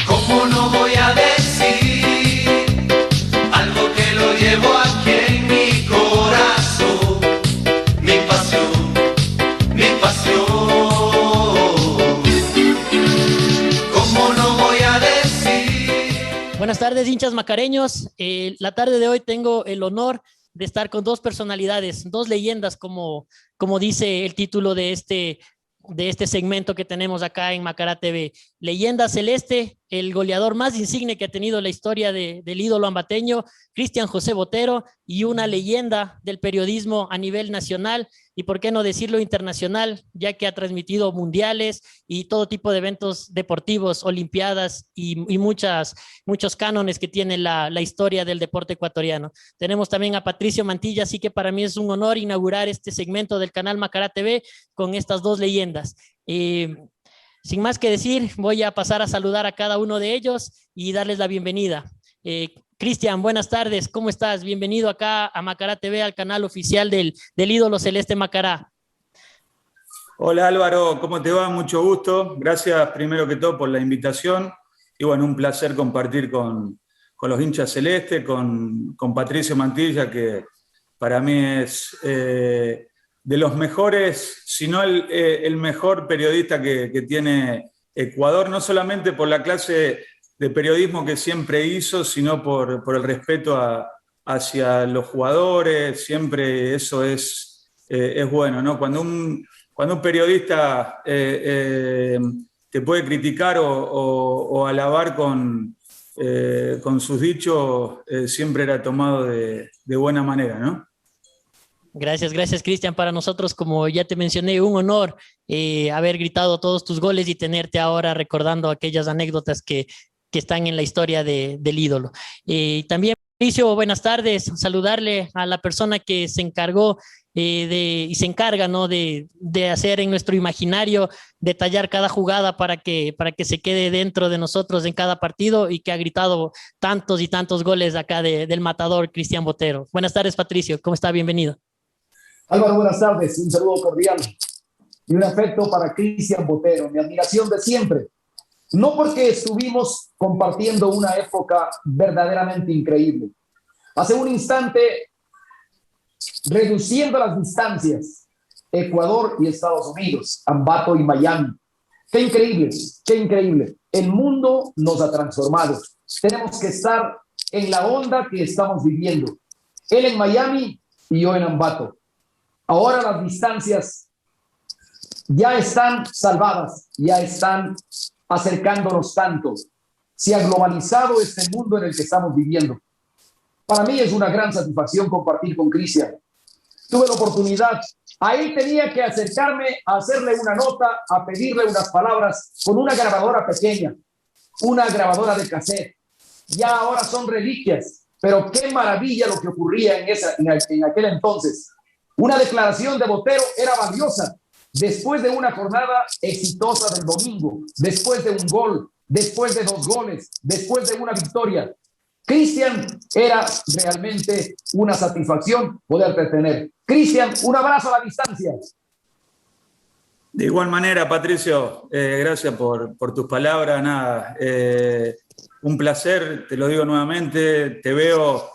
¿Cómo no voy a decir algo que lo llevo aquí en mi corazón? Mi pasión, mi pasión. ¿Cómo no voy a decir? Buenas tardes, hinchas macareños. La tarde de hoy tengo el honor de estar con dos personalidades, dos leyendas, como dice el título de este segmento que tenemos acá en Macará TV. Leyenda celeste, el goleador más insigne que ha tenido la historia del ídolo ambateño, Cristian José Botero, y una leyenda del periodismo a nivel nacional y por qué no decirlo internacional, ya que ha transmitido mundiales y todo tipo de eventos deportivos, olimpiadas y muchos cánones que tiene la historia del deporte ecuatoriano. Tenemos también a Patricio Mantilla, así que para mí es un honor inaugurar este segmento del canal Macará TV con estas dos leyendas. Sin más que decir, voy a pasar a saludar a cada uno de ellos y darles la bienvenida. Cristian, buenas tardes, ¿cómo estás? Bienvenido acá a Macará TV, al canal oficial del ídolo celeste Macará. Hola Álvaro, ¿cómo te va? Mucho gusto. Gracias primero que todo por la invitación. Y bueno, un placer compartir con los hinchas celestes, con Patricio Mantilla, que para mí es de los mejores, si no el mejor periodista que tiene Ecuador, no solamente por la clase de periodismo que siempre hizo, sino por el respeto hacia los jugadores. Siempre eso es bueno, ¿no? Cuando un periodista te puede criticar o alabar con sus dichos, siempre era tomado de buena manera, ¿no? Gracias, Cristian. Para nosotros, como ya te mencioné, un honor haber gritado todos tus goles y tenerte ahora recordando aquellas anécdotas que están en la historia del ídolo. También, Mauricio, buenas tardes. Saludarle a la persona que se encargó y se encarga, ¿no?, de hacer en nuestro imaginario, detallar cada jugada para que se quede dentro de nosotros en cada partido y que ha gritado tantos y tantos goles acá del matador Cristian Botero. Buenas tardes, Patricio. ¿Cómo está? Bienvenido. Álvaro, buenas tardes. Un saludo cordial y un afecto para Cristian Botero. Mi admiración de siempre. No porque estuvimos compartiendo una época verdaderamente increíble. Hace un instante, reduciendo las distancias, Ecuador y Estados Unidos, Ambato y Miami. Qué increíble, qué increíble. El mundo nos ha transformado. Tenemos que estar en la onda que estamos viviendo. Él en Miami y yo en Ambato. Ahora las distancias ya están salvadas, ya están acercándonos tanto. Se ha globalizado este mundo en el que estamos viviendo. Para mí es una gran satisfacción compartir con Cristian. Tuve la oportunidad, ahí tenía que acercarme a hacerle una nota, a pedirle unas palabras con una grabadora pequeña, una grabadora de cassette. Ya ahora son reliquias, pero qué maravilla lo que ocurría en aquel entonces. Una declaración de Botero era valiosa. Después de una jornada exitosa del domingo, después de un gol, después de 2 goles, después de una victoria, Cristian, era realmente una satisfacción poderte tener. Cristian, un abrazo a la distancia. De igual manera, Patricio, gracias por tus palabras. Nada, un placer, te lo digo nuevamente. Te veo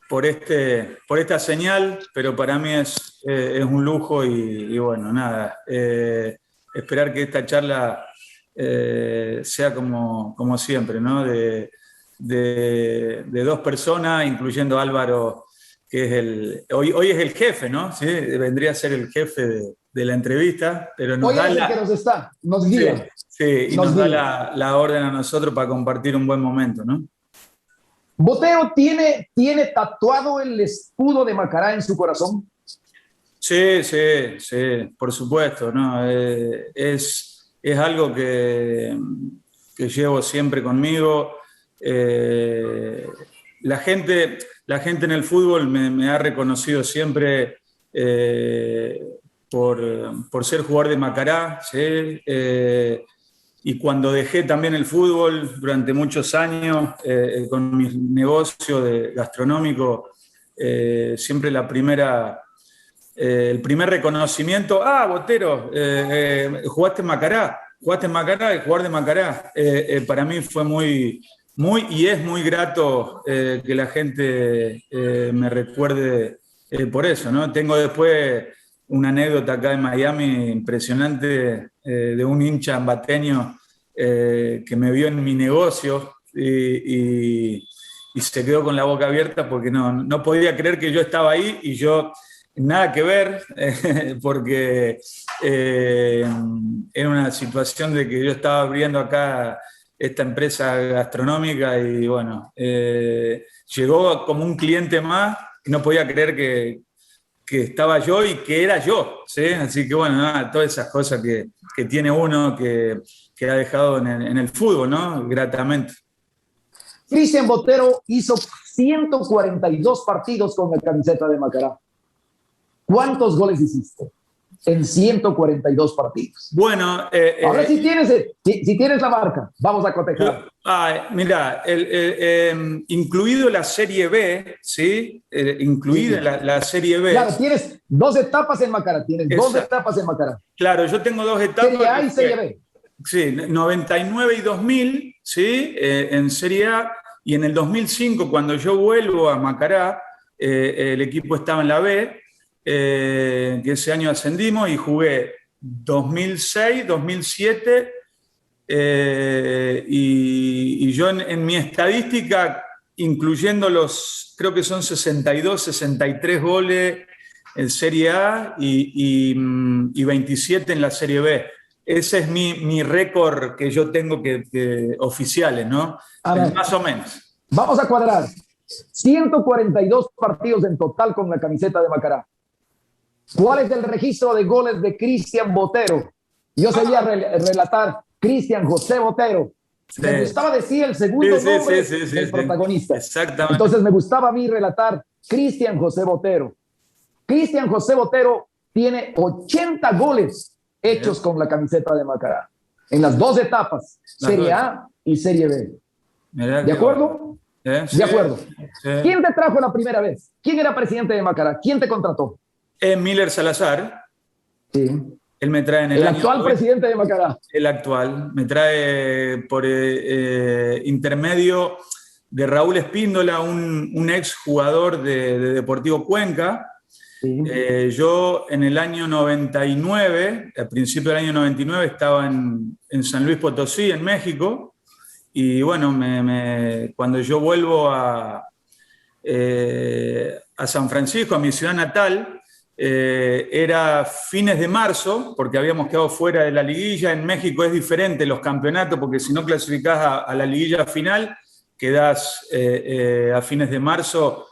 por esta señal, pero para mí es un lujo y bueno, nada, esperar que esta charla sea como siempre, ¿no? De dos personas, incluyendo a Álvaro, que es hoy es el jefe, ¿no? ¿Sí? Vendría a ser el jefe de la entrevista, pero nos hoy da es el que nos guía. Sí, y nos da la orden a nosotros para compartir un buen momento, ¿no? ¿Botero tiene tatuado el escudo de Macará en su corazón? Sí, por supuesto, ¿no? Es algo que llevo siempre conmigo. La gente en el fútbol me ha reconocido siempre por ser jugador de Macará, ¿sí? y cuando dejé también el fútbol durante muchos años, con mi negocio gastronómico, siempre el primer reconocimiento, Botero, jugaste en Macará, el jugador de Macará. Para mí fue muy y es muy grato que la gente me recuerde por eso, ¿no? Tengo después una anécdota acá en Miami impresionante de un hincha ambateño que me vio en mi negocio y se quedó con la boca abierta porque no podía creer que yo estaba ahí y yo nada que ver, porque era una situación de que yo estaba abriendo acá esta empresa gastronómica y bueno, llegó como un cliente más y no podía creer que estaba yo y que era yo, ¿sí? Así que bueno, nada, todas esas cosas que tiene uno que ha dejado en el fútbol, ¿no? Gratamente. Cristian Botero hizo 142 partidos con la camiseta de Macará. ¿Cuántos goles hiciste en 142 partidos? Bueno, ahora si tienes la marca, vamos a cotejar. Mira, incluido la Serie B, ¿sí? Incluida la Serie B. Claro, tienes 2 etapas en Macará. Claro, yo tengo 2 etapas. Serie A y Serie B. Sí, 99 y 2000, ¿sí? En Serie A. Y en el 2005, cuando yo vuelvo a Macará, el equipo estaba en la B, que ese año ascendimos y jugué 2006, 2007, y yo en mi estadística, incluyendo creo que son 62, 63 goles en Serie A y 27 en la Serie B. Ese es mi récord que yo tengo oficiales, ¿no? Más o menos. Vamos a cuadrar. 142 partidos en total con la camiseta de Macará. ¿Cuál es el registro de goles de Cristian Botero? Yo sería relatar Cristian José Botero. Sí. Me gustaba decir el segundo nombre del protagonista. Exactamente. Entonces me gustaba a mí relatar Cristian José Botero. Cristian José Botero tiene 80 goles hechos con la camiseta de Macará. En las 2 etapas, Serie A y Serie B. ¿De acuerdo? Sí. De acuerdo. Sí. ¿Quién te trajo la primera vez? ¿Quién era presidente de Macará? ¿Quién te contrató? Miller Salazar. Sí. Él me trae en el actual presidente de Macará. El actual. Me trae por intermedio de Raúl Espíndola, un ex jugador de Deportivo Cuenca. Sí. Yo en el año 99, al principio del año 99, estaba en San Luis Potosí, en México. Y bueno, cuando yo vuelvo a San Francisco, a mi ciudad natal, era fines de marzo, porque habíamos quedado fuera de la liguilla. En México es diferente los campeonatos, porque si no clasificás a la liguilla final, quedás a fines de marzo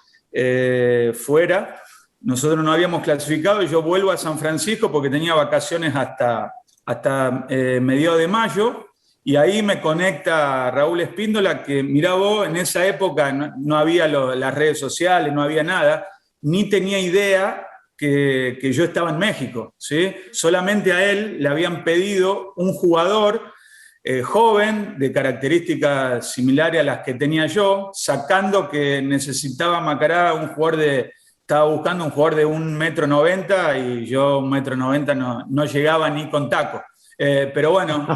fuera. Nosotros no habíamos clasificado y yo vuelvo a San Francisco porque tenía vacaciones hasta mediados de mayo. Y ahí me conecta Raúl Espíndola, que mirá vos, en esa época no había las redes sociales, no había nada, ni tenía idea que yo estaba en México, ¿sí? Solamente a él le habían pedido un jugador joven, de características similares a las que tenía yo, sacando que necesitaba Macará estaba buscando un jugador de 1,90 m y yo 1,90 m no llegaba ni con taco. Pero bueno,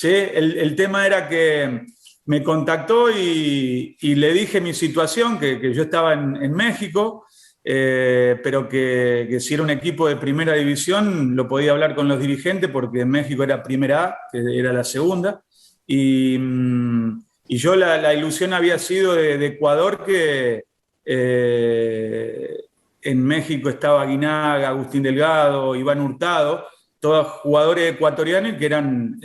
el tema era que me contactó y le dije mi situación, que yo estaba en México, pero que si era un equipo de primera división lo podía hablar con los dirigentes porque en México era primera A, que era la segunda, y yo la ilusión había sido de Ecuador, que en México estaba Aguinaga, Agustín Delgado, Iván Hurtado, todos jugadores ecuatorianos que eran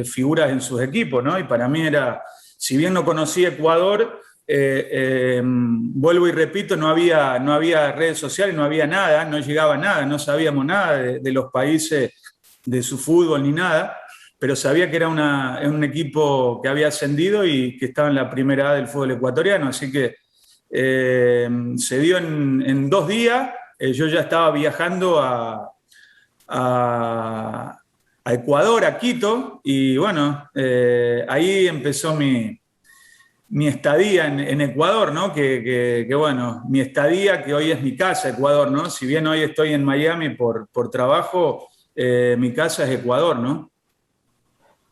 figuras en sus equipos, ¿no? Y para mí era, si bien no conocía Ecuador, vuelvo y repito, no había redes sociales, no había nada, no llegaba nada, no sabíamos nada de los países, de su fútbol ni nada, pero sabía que era un equipo que había ascendido y que estaba en la primera A del fútbol ecuatoriano, así que se dio en 2 días. Yo ya estaba viajando a a Ecuador, a Quito, y bueno, ahí empezó mi estadía en Ecuador, ¿no? Que bueno, mi estadía, que hoy es mi casa, Ecuador, ¿no? Si bien hoy estoy en Miami por trabajo, mi casa es Ecuador, ¿no?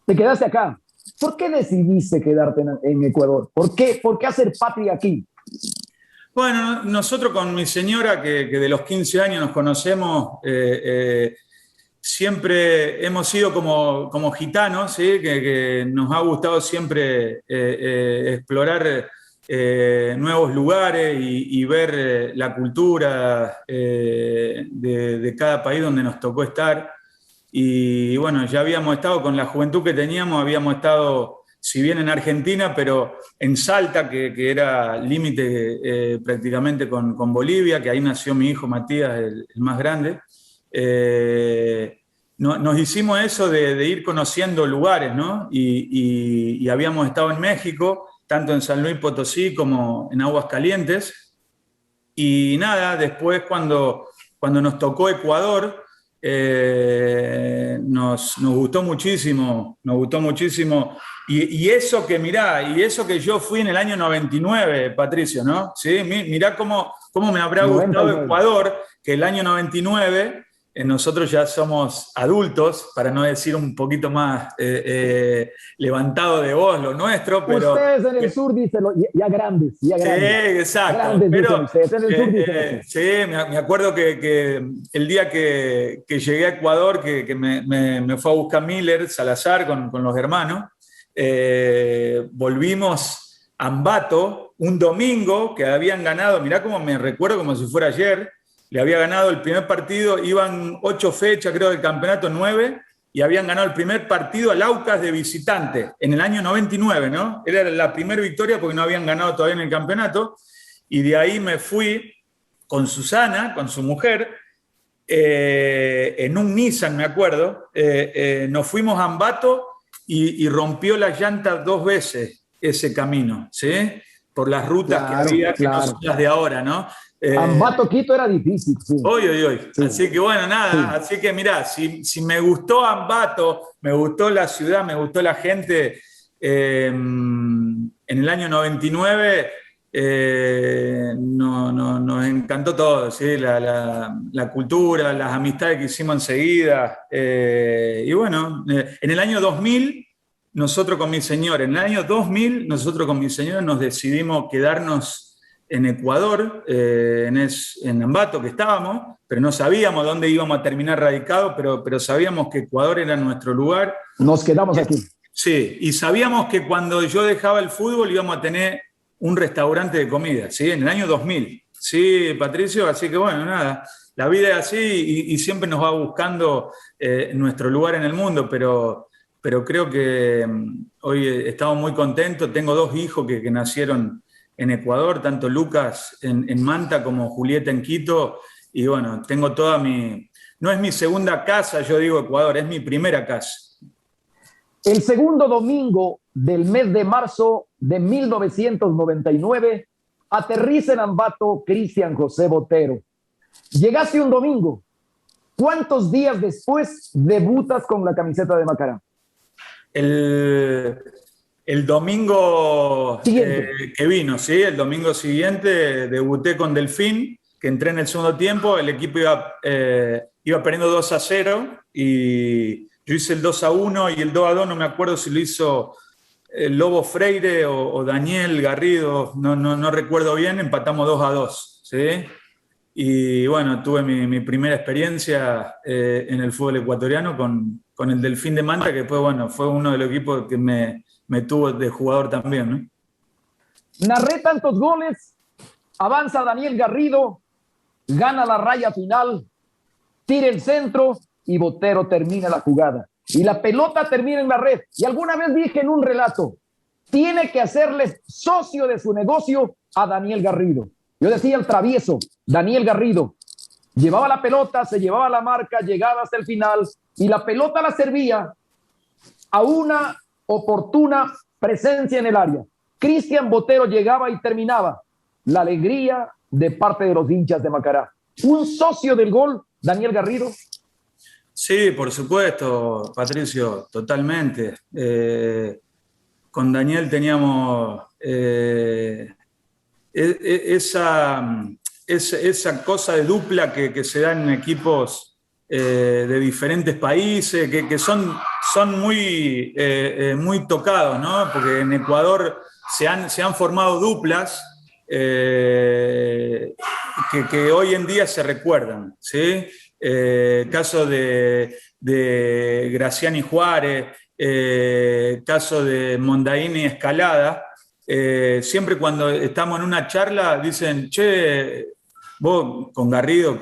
Te quedaste acá. ¿Por qué decidiste quedarte en Ecuador? ¿Por qué hacer patria aquí? Bueno, nosotros con mi señora, que de los 15 años nos conocemos, siempre hemos sido como gitanos, ¿sí? Que nos ha gustado siempre explorar nuevos lugares y ver la cultura de cada país donde nos tocó estar. Y bueno, ya habíamos estado con la juventud que teníamos, habíamos estado, si bien en Argentina, pero en Salta, que era límite prácticamente con Bolivia, que ahí nació mi hijo Matías, el más grande. Nos hicimos eso de ir conociendo lugares, ¿no? Y habíamos estado en México, tanto en San Luis Potosí como en Aguascalientes. Y nada, después cuando nos tocó Ecuador, nos gustó muchísimo, nos gustó muchísimo. Y eso que, mirá, y eso que yo fui en el año 99, Patricio, ¿no? ¿Sí? Mirá cómo me habrá 99. gustado Ecuador, que el año 99 nosotros ya somos adultos, para no decir un poquito más levantado de voz lo nuestro, pero... Ustedes en el sur dicen ya grandes, ya grandes. Sí, exacto. Grandes Pero, dicen ustedes, en el sur dicen así. sí, me acuerdo que el día que llegué a Ecuador, que me fue a buscar Miller Salazar con los hermanos, volvimos a Ambato un domingo que habían ganado, mirá cómo me recuerdo como si fuera ayer, le había ganado el primer partido, iban 8 fechas, creo, del campeonato, 9, y habían ganado el primer partido al Aucas de visitante en el año 99, ¿no? Era la primera victoria porque no habían ganado todavía en el campeonato, y de ahí me fui con Susana, con su mujer, en un Nissan, me acuerdo, nos fuimos a Ambato y rompió las llantas 2 veces ese camino, ¿sí? Por las rutas que había, que no son las de ahora, ¿no? Ambato Quito era difícil. Sí. Hoy. Sí. Así que bueno, nada, sí. Así que mirá, si me gustó Ambato, me gustó la ciudad, me gustó la gente, en el año 99 nos encantó todo, ¿sí? La cultura, las amistades que hicimos enseguida. Y bueno, en el año 2000, nosotros con mi señora nos decidimos quedarnos en Ecuador, en Ambato que estábamos, pero no sabíamos dónde íbamos a terminar radicados, pero sabíamos que Ecuador era nuestro lugar. Nos quedamos aquí. Sí, y sabíamos que cuando yo dejaba el fútbol íbamos a tener un restaurante de comida, ¿sí? En el año 2000. Sí, Patricio, así que bueno, nada, la vida es así y siempre nos va buscando nuestro lugar en el mundo, pero creo que hoy estamos muy contentos. Tengo 2 hijos que nacieron en Ecuador, tanto Lucas en Manta como Julieta en Quito, y bueno, tengo toda no es mi segunda casa, yo digo Ecuador, es mi primera casa. El segundo domingo del mes de marzo de 1999, aterriza en Ambato Cristian José Botero. Llegaste un domingo. ¿Cuántos días después debutas con la camiseta de Macará? El domingo que vino, ¿sí? El domingo siguiente debuté con Delfín, que entré en el segundo tiempo, el equipo iba perdiendo 2-0 y yo hice el 2-1 y el 2-2, no me acuerdo si lo hizo el Lobo Freire o Daniel Garrido, no recuerdo bien, empatamos 2-2, ¿sí? Y bueno, tuve mi primera experiencia en el fútbol ecuatoriano con el Delfín de Manta, que después, bueno, fue uno de los equipos que me tuvo de jugador también, ¿no? Narré tantos goles, avanza Daniel Garrido, gana la raya final, tira el centro y Botero termina la jugada. Y la pelota termina en la red. Y alguna vez dije en un relato, tiene que hacerle socio de su negocio a Daniel Garrido. Yo decía el travieso, Daniel Garrido, llevaba la pelota, se llevaba la marca, llegaba hasta el final y la pelota la servía a una oportuna presencia en el área. Cristian Botero llegaba y terminaba. La alegría de parte de los hinchas de Macará. Un socio del gol, Daniel Garrido. Sí, por supuesto, Patricio, totalmente. Con Daniel teníamos esa cosa de dupla que se da en equipos de diferentes países, que son muy tocados, ¿no? Porque en Ecuador se han formado duplas que hoy en día se recuerdan, ¿sí? Caso de Graciani Juárez, caso de Mondaini Escalada. Siempre cuando estamos en una charla dicen, che, vos con Garrido,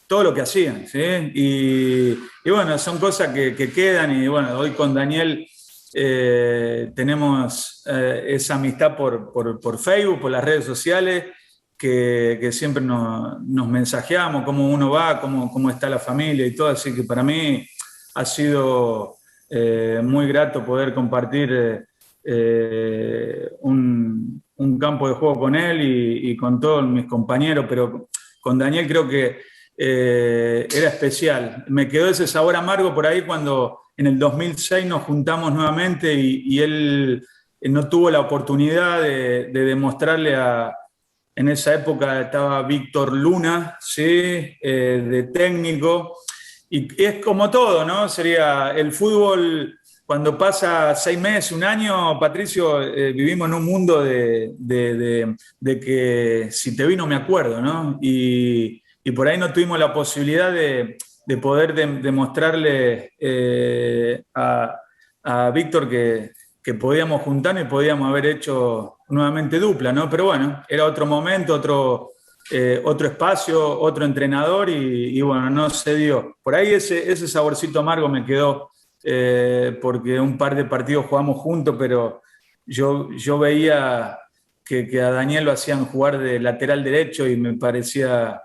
todo lo que hacían, ¿sí? Y bueno, son cosas que quedan, y bueno, hoy con Daniel tenemos esa amistad por Facebook, por las redes sociales, que siempre nos mensajeamos, cómo uno va, cómo está la familia y todo, así que para mí ha sido muy grato poder compartir un campo de juego con él y con todos mis compañeros, pero con Daniel creo que era especial. Me quedó ese sabor amargo por ahí cuando en el 2006 nos juntamos nuevamente y él no tuvo la oportunidad de demostrarle en esa época estaba Víctor Luna, ¿sí? De técnico, y es como todo, ¿no? Sería el fútbol. Cuando pasa 6 meses, un año, Patricio, vivimos en un mundo de que si te vi no me acuerdo, ¿no? Y por ahí no tuvimos la posibilidad de poder demostrarle a Víctor que podíamos juntarnos y podíamos haber hecho nuevamente dupla, ¿no? Pero bueno, era otro momento, otro espacio, otro entrenador y bueno, no se dio. Por ahí ese saborcito amargo me quedó. Porque un par de partidos jugamos juntos, pero yo veía que a Daniel lo hacían jugar de lateral derecho y me parecía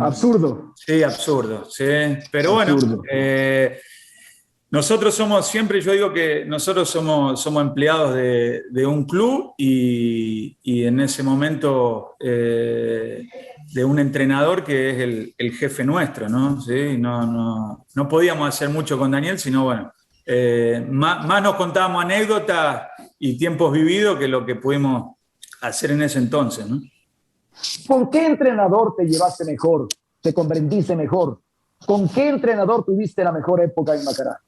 Absurdo. Sí, absurdo, sí. Pero absurdo. Bueno, nosotros siempre yo digo que nosotros somos empleados de un club y en ese momento de un entrenador que es el jefe nuestro, ¿no? ¿Sí? No podíamos hacer mucho con Daniel, sino bueno, más nos contábamos anécdotas y tiempos vividos que lo que pudimos hacer en ese entonces, ¿no? ¿Con qué entrenador te llevaste mejor? ¿Te comprendiste mejor? ¿Con qué entrenador tuviste la mejor época en Macará?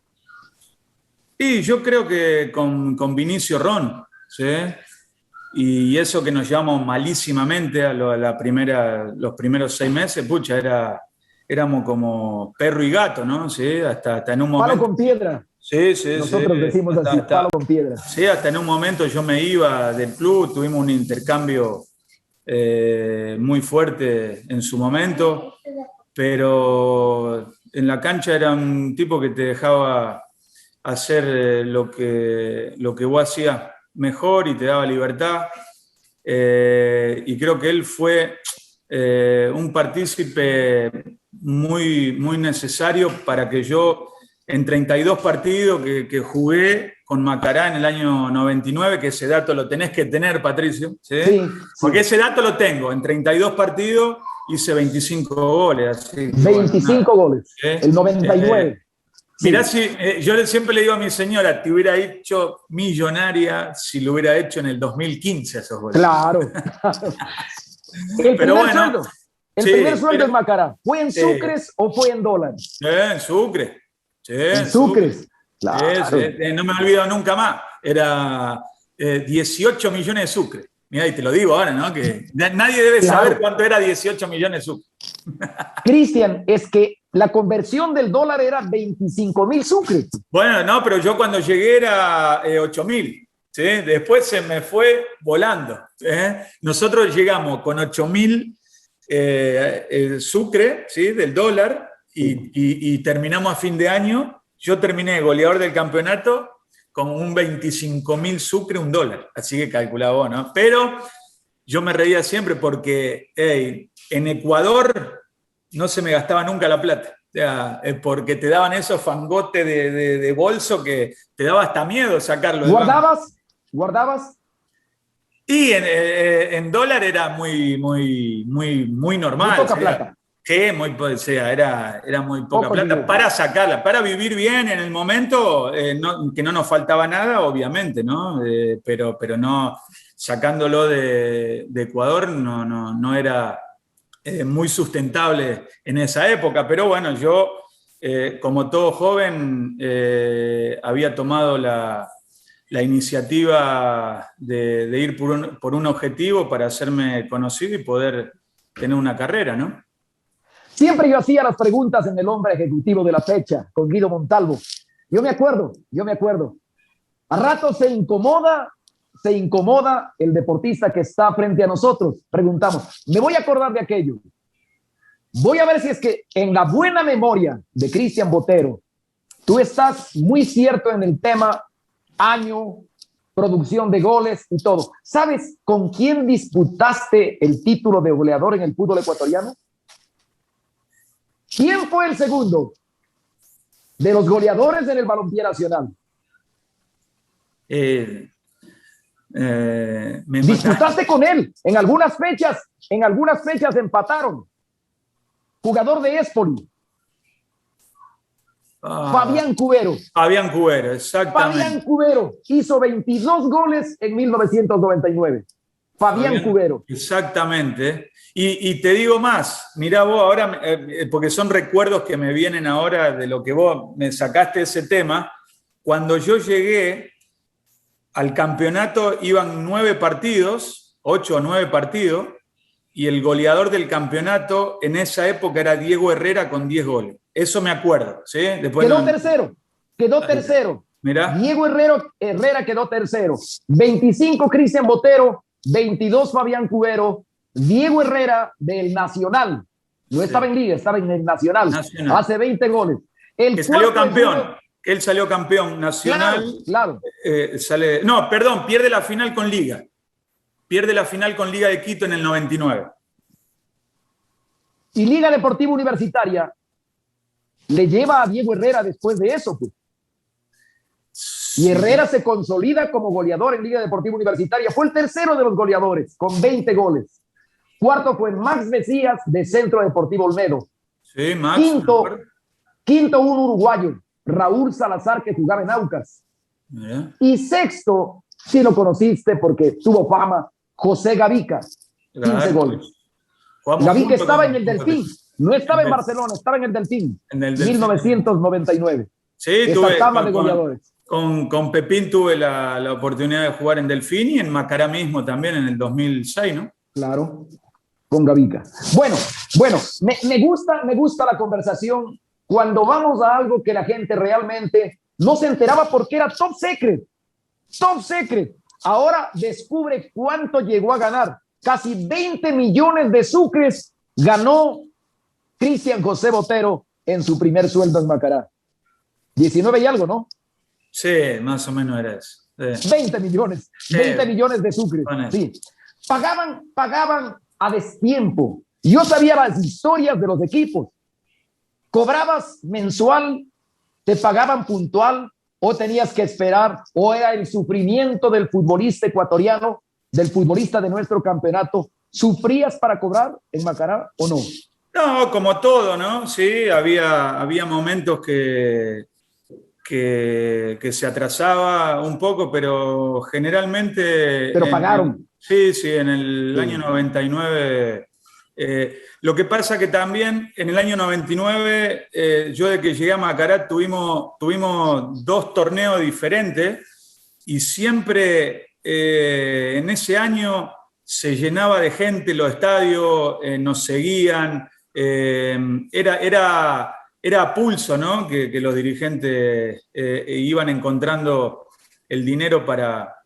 Y yo creo que con Vinicio Ron, ¿sí? Y eso que nos llevamos malísimamente a los primeros 6 meses, pucha, éramos como perro y gato, ¿no? Sí, hasta en un momento. Palo con piedra. Sí. Nosotros decimos así, palo con piedra. Sí, hasta en un momento yo me iba del club, tuvimos un intercambio muy fuerte en su momento, pero en la cancha era un tipo que te dejaba hacer lo que vos hacías mejor y te daba libertad, y creo que él fue un partícipe muy necesario para que yo en 32 partidos que jugué con Macará en el año 99, que ese dato lo tenés que tener, Patricio, ¿sí? Sí. Porque ese dato lo tengo, en 32 partidos hice 25 goles. Así, 25 goles, el 99. Mirá, yo siempre le digo a mi señora, te hubiera hecho millonaria si lo hubiera hecho en el 2015 esos goles. Claro. El primer sueldo en Macará, ¿fue en sucres o fue en dólares? En sucres. En sucres. Claro. No me he olvidado nunca más. Era 18 millones de sucres. Mira, y te lo digo ahora, ¿no? Que nadie debe saber cuánto era 18 millones de sucres. Cristian, es que la conversión del dólar era 25.000 sucres. Bueno, no, pero yo cuando llegué era 8.000. ¿Sí? Después se me fue volando. Nosotros llegamos con 8.000 sucre, ¿sí? Del dólar y terminamos a fin de año. Yo terminé goleador del campeonato con un 25.000 sucre, $1. Así que calculaba vos, ¿no? Pero yo me reía siempre porque en Ecuador no se me gastaba nunca la plata. O sea, porque te daban esos fangotes de bolso que te daba hasta miedo sacarlo. ¿Guardabas? Y en dólar era muy normal. Muy poca plata. Que muy, o sea, era muy poca Poco plata dinero. para sacarla, para vivir bien en el momento, que no nos faltaba nada, obviamente, ¿no? Pero no, sacándolo de Ecuador no era muy sustentable en esa época. Pero bueno, yo, como todo joven, había tomado la iniciativa de ir por un objetivo para hacerme conocido y poder tener una carrera, ¿no? Siempre yo hacía las preguntas en el hombre ejecutivo de la fecha con Guido Montalvo. Yo me acuerdo. A rato se incomoda el deportista que está frente a nosotros. Preguntamos, me voy a acordar de aquello. Voy a ver si es que en la buena memoria de Cristian Botero, tú estás muy cierto en el tema año, producción de goles y todo. ¿Sabes con quién disputaste el título de goleador en el fútbol ecuatoriano? ¿Quién fue el segundo de los goleadores en el balompié nacional? Disputaste con él. En algunas fechas empataron. Jugador de Espoli. Fabián Cubero. Fabián Cubero, exactamente. Fabián Cubero hizo 22 goles en 1999. Fabián Cubero. Exactamente. Y te digo más, mirá vos ahora, porque son recuerdos que me vienen ahora de lo que vos me sacaste ese tema. Cuando yo llegué al campeonato iban 9 partidos, 8 o 9 partidos, y el goleador del campeonato en esa época era Diego Herrera con 10 goles. Eso me acuerdo, ¿sí? Después Quedó tercero. Mirá. Diego Herrera quedó tercero. 25 Cristian Botero, 22 Fabián Cubero, Diego Herrera del Nacional. No estaba en Liga, estaba en el Nacional. Hace 20 goles. Que salió campeón. Él salió campeón nacional. Claro. Pierde la final con Liga. Pierde la final con Liga de Quito en el 99. Y Liga Deportiva Universitaria le lleva a Diego Herrera después de eso, pues. Y Herrera se consolida como goleador en Liga Deportiva Universitaria. Fue el tercero de los goleadores, con 20 goles. Cuarto fue Max Mesías, de Centro Deportivo Olmedo. Sí, Max. Quinto, un uruguayo, Raúl Salazar, que jugaba en Aucas. Y sexto, sí lo conociste porque tuvo fama, José Gavica, 15 goles. Gavica estaba en el Delfín, no estaba en Barcelona, estaba en el Delfín, en 1999. Sí, tabla de goleadores. Con Pepín tuve la oportunidad de jugar en Delfín y en Macará mismo también en el 2006, ¿no? Claro, con Gavica. Bueno, me gusta la conversación cuando vamos a algo que la gente realmente no se enteraba porque era top secret. Top secret. Ahora descubre cuánto llegó a ganar. Casi 20 millones de sucres ganó Cristian José Botero en su primer sueldo en Macará. 19 y algo, ¿no? Sí, más o menos era eso. 20 millones. Sí. 20 millones de sucres. Sí. Pagaban a destiempo. Yo sabía las historias de los equipos. ¿Cobrabas mensual? ¿Te pagaban puntual? ¿O tenías que esperar? ¿O era el sufrimiento del futbolista ecuatoriano, del futbolista de nuestro campeonato? ¿Sufrías para cobrar en Macará o no? No, como todo, ¿no? Sí, había momentos que se atrasaba un poco, pero generalmente... Pero pagaron. Sí, en el año 99... lo que pasa que también en el año 99, yo de que llegué a Macará tuvimos 2 torneos diferentes y siempre en ese año se llenaba de gente los estadios, nos seguían, era a pulso, ¿no? Que los dirigentes iban encontrando el dinero para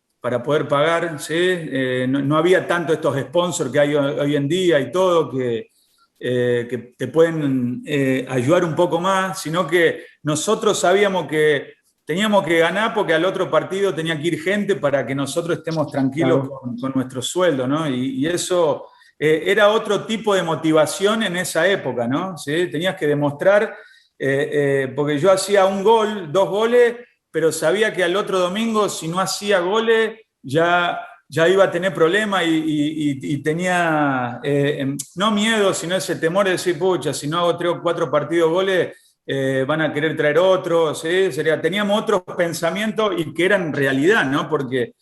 poder pagar, ¿sí? No había tanto estos sponsors que hay hoy en día y todo, que te pueden ayudar un poco más, sino que nosotros sabíamos que teníamos que ganar porque al otro partido tenía que ir gente para que nosotros estemos tranquilos, claro, con nuestro sueldo, ¿no? Y eso era otro tipo de motivación en esa época, ¿no? ¿Sí? Tenías que demostrar, porque yo hacía 1 gol, 2 goles, pero sabía que al otro domingo, si no hacía goles, ya ya iba a tener problemas y tenía, no miedo, sino ese temor de decir, pucha, si no hago 3 o 4 partidos goles, van a querer traer otros, ¿sí? Teníamos otros pensamientos y que eran realidad, ¿no? Porque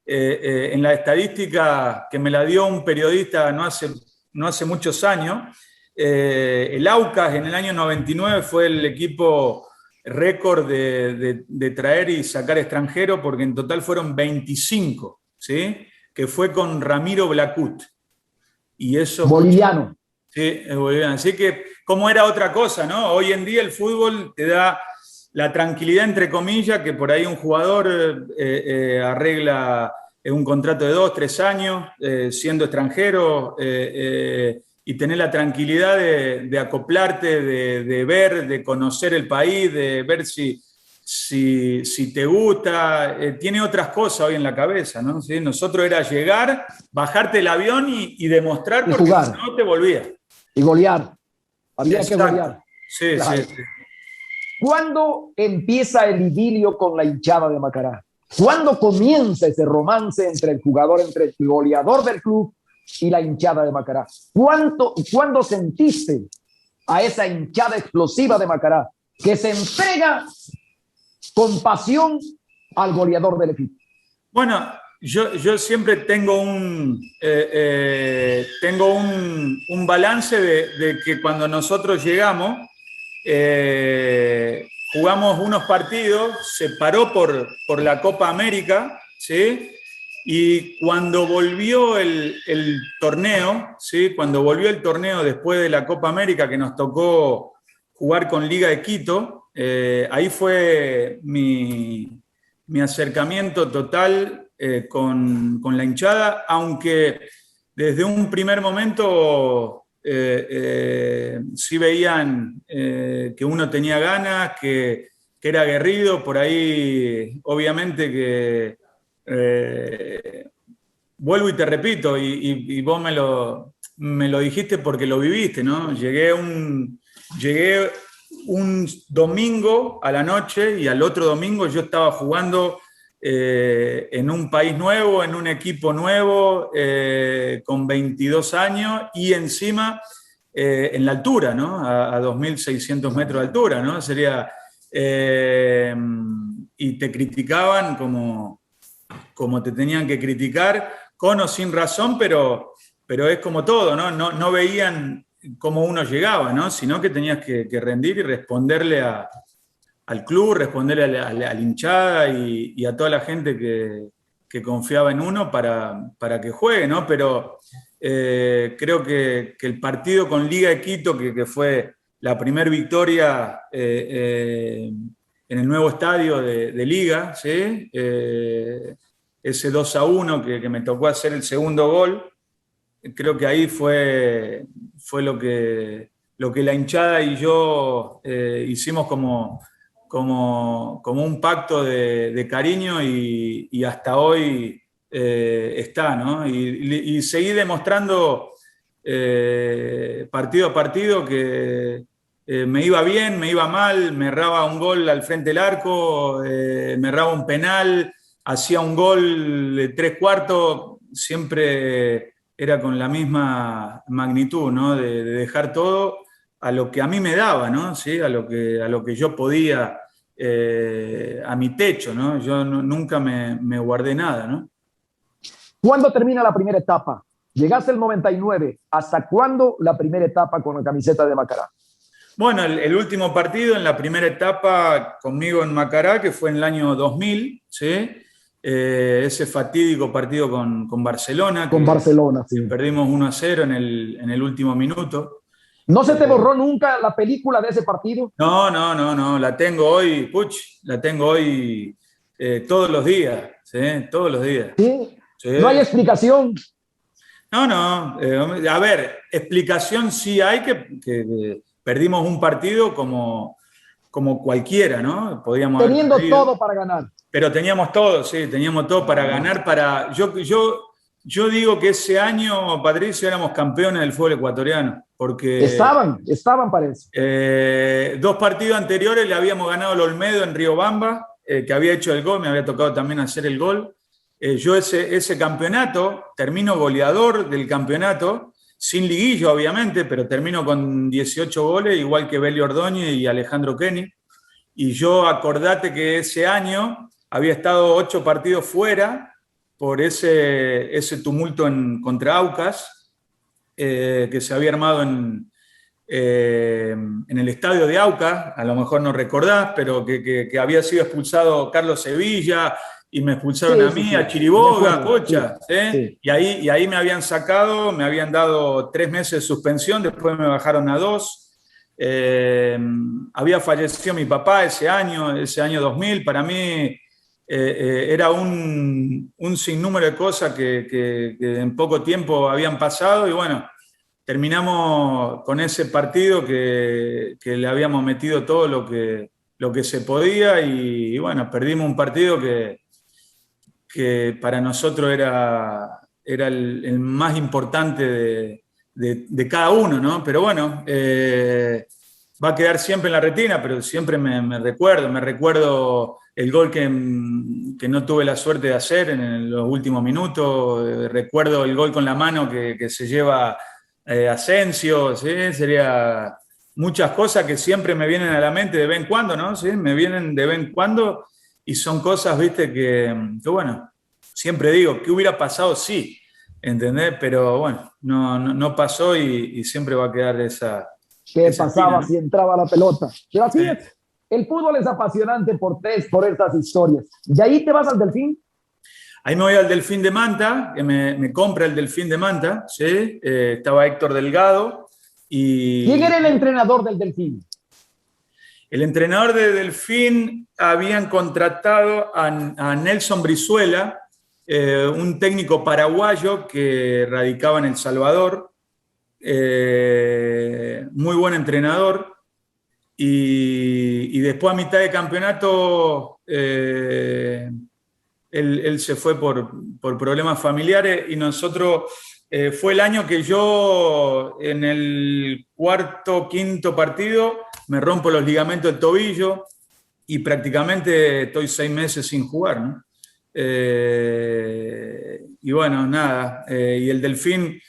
en la estadística que me la dio un periodista no hace muchos años, el Aucas en el año 99 fue el equipo récord de traer y sacar extranjeros, porque en total fueron 25, ¿sí? Que fue con Ramiro Blacut. Y eso, Boliviano. sí, es boliviano. Así que, ¿cómo era otra cosa, no? Hoy en día el fútbol te da la tranquilidad, entre comillas, que por ahí un jugador arregla un contrato de 2, 3 años, siendo extranjero, y tener la tranquilidad de acoplarte, de ver, de conocer el país, de ver si te gusta. Tiene otras cosas hoy en la cabeza, ¿no? ¿Sí? Nosotros era llegar, bajarte el avión y demostrar, y porque jugar. si no te volvías. Y golear. Había Exacto. que golear. Sí, Claro. sí. ¿Cuándo empieza el idilio con la hinchada de Macará? ¿Cuándo comienza ese romance entre el jugador, entre el goleador del club y la hinchada de Macará? ¿Cuándo sentiste a esa hinchada explosiva de Macará que se entrega con pasión al goleador del equipo? Bueno, yo siempre tengo un balance de que cuando nosotros llegamos, jugamos unos partidos, se paró por la Copa América, ¿sí? Y cuando volvió el torneo, ¿sí? Cuando volvió el torneo después de la Copa América, que nos tocó jugar con Liga de Quito, ahí fue mi acercamiento total con la hinchada, aunque desde un primer momento sí veían que uno tenía ganas, que era aguerrido. Por ahí, obviamente que vuelvo y te repito, y vos me lo dijiste porque lo viviste, ¿no? Llegué un domingo a la noche y al otro domingo yo estaba jugando en un país nuevo, en un equipo nuevo, con 22 años y encima en la altura, ¿no? A 2.600 metros de altura, ¿no? Sería, y te criticaban como te tenían que criticar, con o sin razón, pero es como todo, ¿no? No veían cómo uno llegaba, ¿no? Sino que tenías que rendir y responderle al club, responderle a la hinchada y a toda la gente que confiaba en uno para que juegue, ¿no? Pero creo que el partido con Liga de Quito, que fue la primera victoria en el nuevo estadio de Liga, ¿sí? Ese 2-1 que me tocó hacer el segundo gol, creo que ahí fue lo que la hinchada y yo hicimos como un pacto de cariño y hasta hoy está, ¿no? Y seguí demostrando partido a partido que me iba bien, me iba mal, me erraba un gol al frente del arco, me erraba un penal, hacía un gol de 3/4, siempre era con la misma magnitud, ¿no? De dejar todo a lo que a mí me daba, ¿no? ¿Sí? A lo que yo podía, a mi techo, ¿no? Yo nunca me guardé nada, ¿no? ¿Cuándo termina la primera etapa? Llegaste el 99. ¿Hasta cuándo la primera etapa con la camiseta de Macará? Bueno, el último partido en la primera etapa conmigo en Macará, que fue en el año 2000, ¿sí? Ese fatídico partido con Barcelona. Con Barcelona, sí. Perdimos 1-0 en el último minuto. ¿No se te borró nunca la película de ese partido? No, la tengo hoy, todos los días, ¿sí? Todos los días. ¿Sí? Sí. ¿No hay explicación? No, a ver, explicación sí hay, que perdimos un partido como cualquiera, ¿no? Podíamos teniendo todo para ganar. Pero teníamos todo, sí, teníamos todo para ganar. Yo digo que ese año, Patricio, éramos campeones del fútbol ecuatoriano, porque estaban parece. 2 partidos anteriores le habíamos ganado al Olmedo en Riobamba, que había hecho el gol, me había tocado también hacer el gol. yo ese campeonato, termino goleador del campeonato, sin liguilla obviamente, pero termino con 18 goles, igual que Belio Ordóñez y Alejandro Kenny. Y yo acordate que ese año había estado 8 partidos fuera por ese tumulto contra Aucas, que se había armado en el estadio de Aucas, a lo mejor no recordás, pero que había sido expulsado Carlos Sevilla y me expulsaron a mí, a Chiriboga, Cocha. Sí. Y ahí me habían sacado, me habían dado 3 meses de suspensión, después me bajaron a 2. Había fallecido mi papá ese año 2000. Para mí era un sinnúmero de cosas que en poco tiempo habían pasado y bueno, terminamos con ese partido que le habíamos metido todo lo que se podía y bueno, perdimos un partido que para nosotros era el más importante de cada uno, ¿no? Pero bueno, va a quedar siempre en la retina, pero siempre me recuerdo el gol que no tuve la suerte de hacer en los últimos minutos, recuerdo el gol con la mano que se lleva Asensio, ¿sí? Sería muchas cosas que siempre me vienen a la mente de vez en cuando, ¿no? ¿Sí? Me vienen de vez en cuando y son cosas, viste, que bueno, siempre digo, ¿qué hubiera pasado? Sí, ¿entendés? Pero bueno, no pasó y siempre va a quedar esa... ¿Qué pasaba, ¿no?, si entraba la pelota? Pero así es, el fútbol es apasionante por estas historias. ¿Y ahí te vas al Delfín? Ahí me voy al Delfín de Manta, que me compra el Delfín de Manta, ¿sí? Estaba Héctor Delgado. ¿Quién era el entrenador del Delfín? El entrenador de Delfín habían contratado a Nelson Brizuela, un técnico paraguayo que radicaba en El Salvador, muy buen entrenador, y después a mitad de campeonato él se fue por problemas familiares y nosotros, fue el año que yo en el quinto partido me rompo los ligamentos del tobillo y prácticamente estoy 6 meses sin jugar, ¿no? Y bueno, nada, y el Delfín,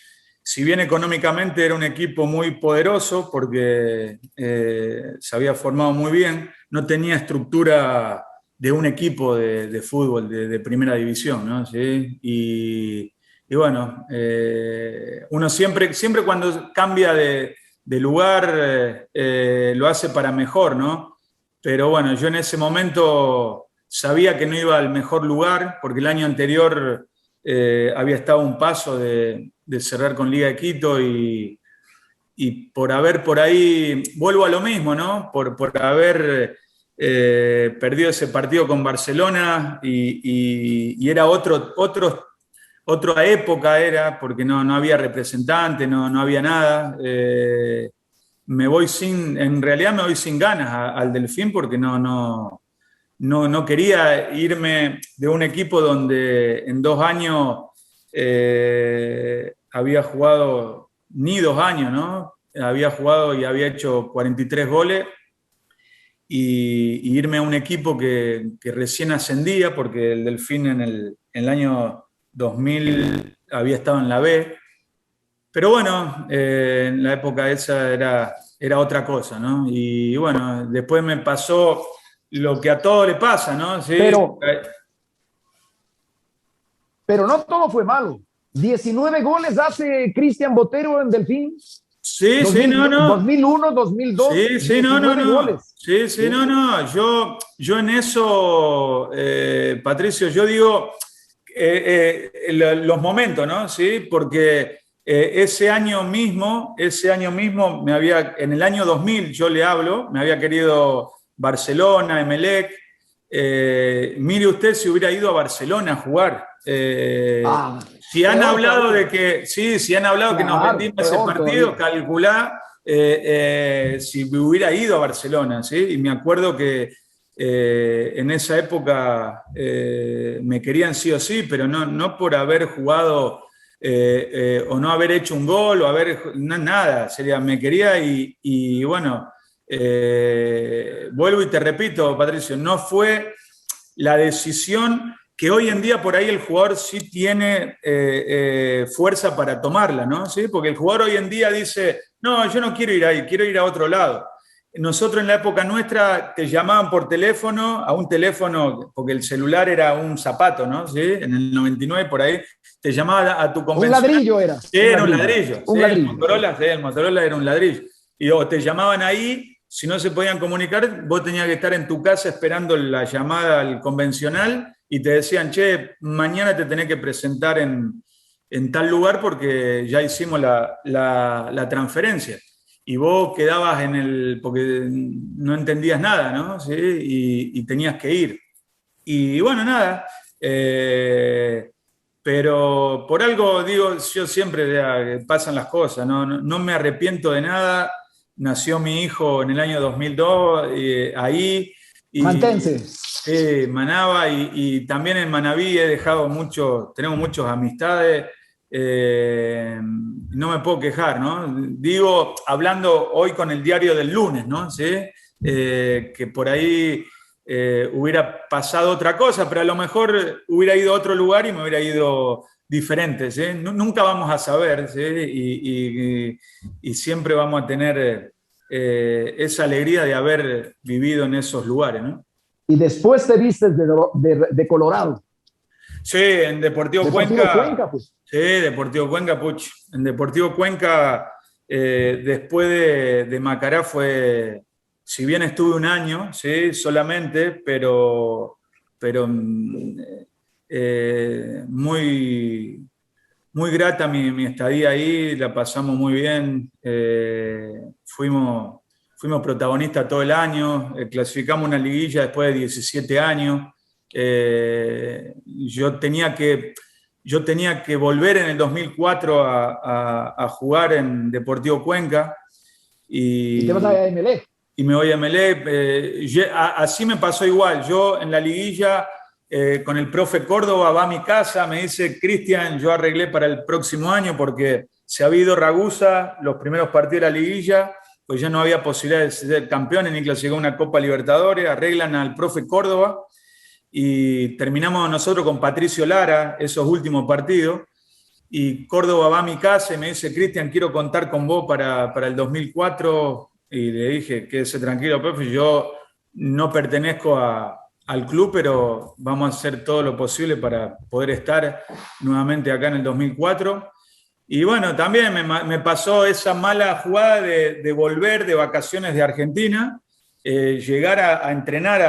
si bien económicamente era un equipo muy poderoso porque se había formado muy bien, no tenía estructura de un equipo de fútbol de primera división, ¿no? ¿Sí? Y bueno, uno siempre cuando cambia de lugar lo hace para mejor, ¿no? Pero bueno, yo en ese momento sabía que no iba al mejor lugar porque el año anterior había estado a un paso de cerrar con Liga de Quito y por haber por ahí, vuelvo a lo mismo, ¿no? Por haber perdido ese partido con Barcelona y era otra época, porque no había representante, no había nada. En realidad me voy sin ganas al Delfín porque no quería irme de un equipo donde en 2 años había jugado, ni 2 años, ¿no? Había jugado y había hecho 43 goles y irme a un equipo que recién ascendía, porque el Delfín en el año 2000 había estado en la B. Pero bueno, en la época esa era otra cosa, ¿no? Y bueno, después me pasó lo que a todo le pasa, ¿no? Sí. Pero no todo fue malo. 19 goles hace Cristian Botero en Delfín. Sí, 2001, 2002. Sí, goles. Sí, yo en eso, Patricio, yo digo los momentos, ¿no? Sí, porque ese año mismo en el año 2000, yo le hablo, me había querido Barcelona, Emelec. Mire usted si hubiera ido a Barcelona a jugar. Si han hablado de que nos vendimos ese partido, calculá si hubiera ido a Barcelona, ¿sí? Y me acuerdo que en esa época me querían sí o sí, pero no por haber jugado o no haber hecho un gol o nada, me quería y bueno, vuelvo y te repito, Patricio, no fue la decisión que hoy en día por ahí el jugador sí tiene fuerza para tomarla, ¿no? ¿Sí? Porque el jugador hoy en día dice, no, yo no quiero ir ahí, quiero ir a otro lado. Nosotros en la época nuestra te llamaban por teléfono, a un teléfono, porque el celular era un zapato, ¿no? ¿Sí? En el 99 por ahí, te llamaba a tu convencional. Un ladrillo era. Sí, era un ladrillo. Un Sí, ladrillo. El Motorola era un ladrillo. Y o te llamaban ahí, si no se podían comunicar, vos tenías que estar en tu casa esperando la llamada al convencional y te decían, che, mañana te tenés que presentar en tal lugar porque ya hicimos la transferencia. Y vos quedabas porque no entendías nada, ¿no? ¿Sí? Y tenías que ir. Y bueno, nada. Pero por algo, digo, yo siempre pasan las cosas, no me arrepiento de nada. Nació mi hijo en el año 2002, ahí. Mantense. Manaba, y también en Manabí he dejado tenemos muchas amistades. No me puedo quejar, ¿no? Digo, hablando hoy con el diario del lunes, ¿no? ¿Sí? Que por ahí hubiera pasado otra cosa, pero a lo mejor hubiera ido a otro lugar y me hubiera ido diferente, ¿sí? Nunca vamos a saber, ¿sí? Y siempre vamos a tener esa alegría de haber vivido en esos lugares, ¿no? Y después te vistes de Colorado. Sí, en Deportivo Cuenca, pues. Sí, Deportivo Cuenca, puch. En Deportivo Cuenca, después de Macará fue, si bien estuve un año, ¿sí? Solamente, pero muy, muy grata mi estadía ahí, la pasamos muy bien, fuimos protagonistas todo el año, clasificamos una liguilla después de 17 años. Yo tenía que volver en el 2004 a jugar en Deportivo Cuenca. Y te vas a Emelec. Y me voy a Emelec. Así me pasó igual. Yo en la liguilla, con el profe Córdoba, va a mi casa, me dice, Cristian, yo arreglé para el próximo año porque se había ido Ragusa los primeros partidos de la liguilla, pues ya no había posibilidad de ser campeones ni clasificar una Copa Libertadores. Arreglan al profe Córdoba y terminamos nosotros con Patricio Lara esos últimos partidos, y Córdoba va a mi casa y me dice, Cristian, quiero contar con vos para el 2004, y le dije, quédese tranquilo, profe, yo no pertenezco al club, pero vamos a hacer todo lo posible para poder estar nuevamente acá en el 2004. Y bueno, también me pasó esa mala jugada de volver de vacaciones de Argentina, llegar a entrenar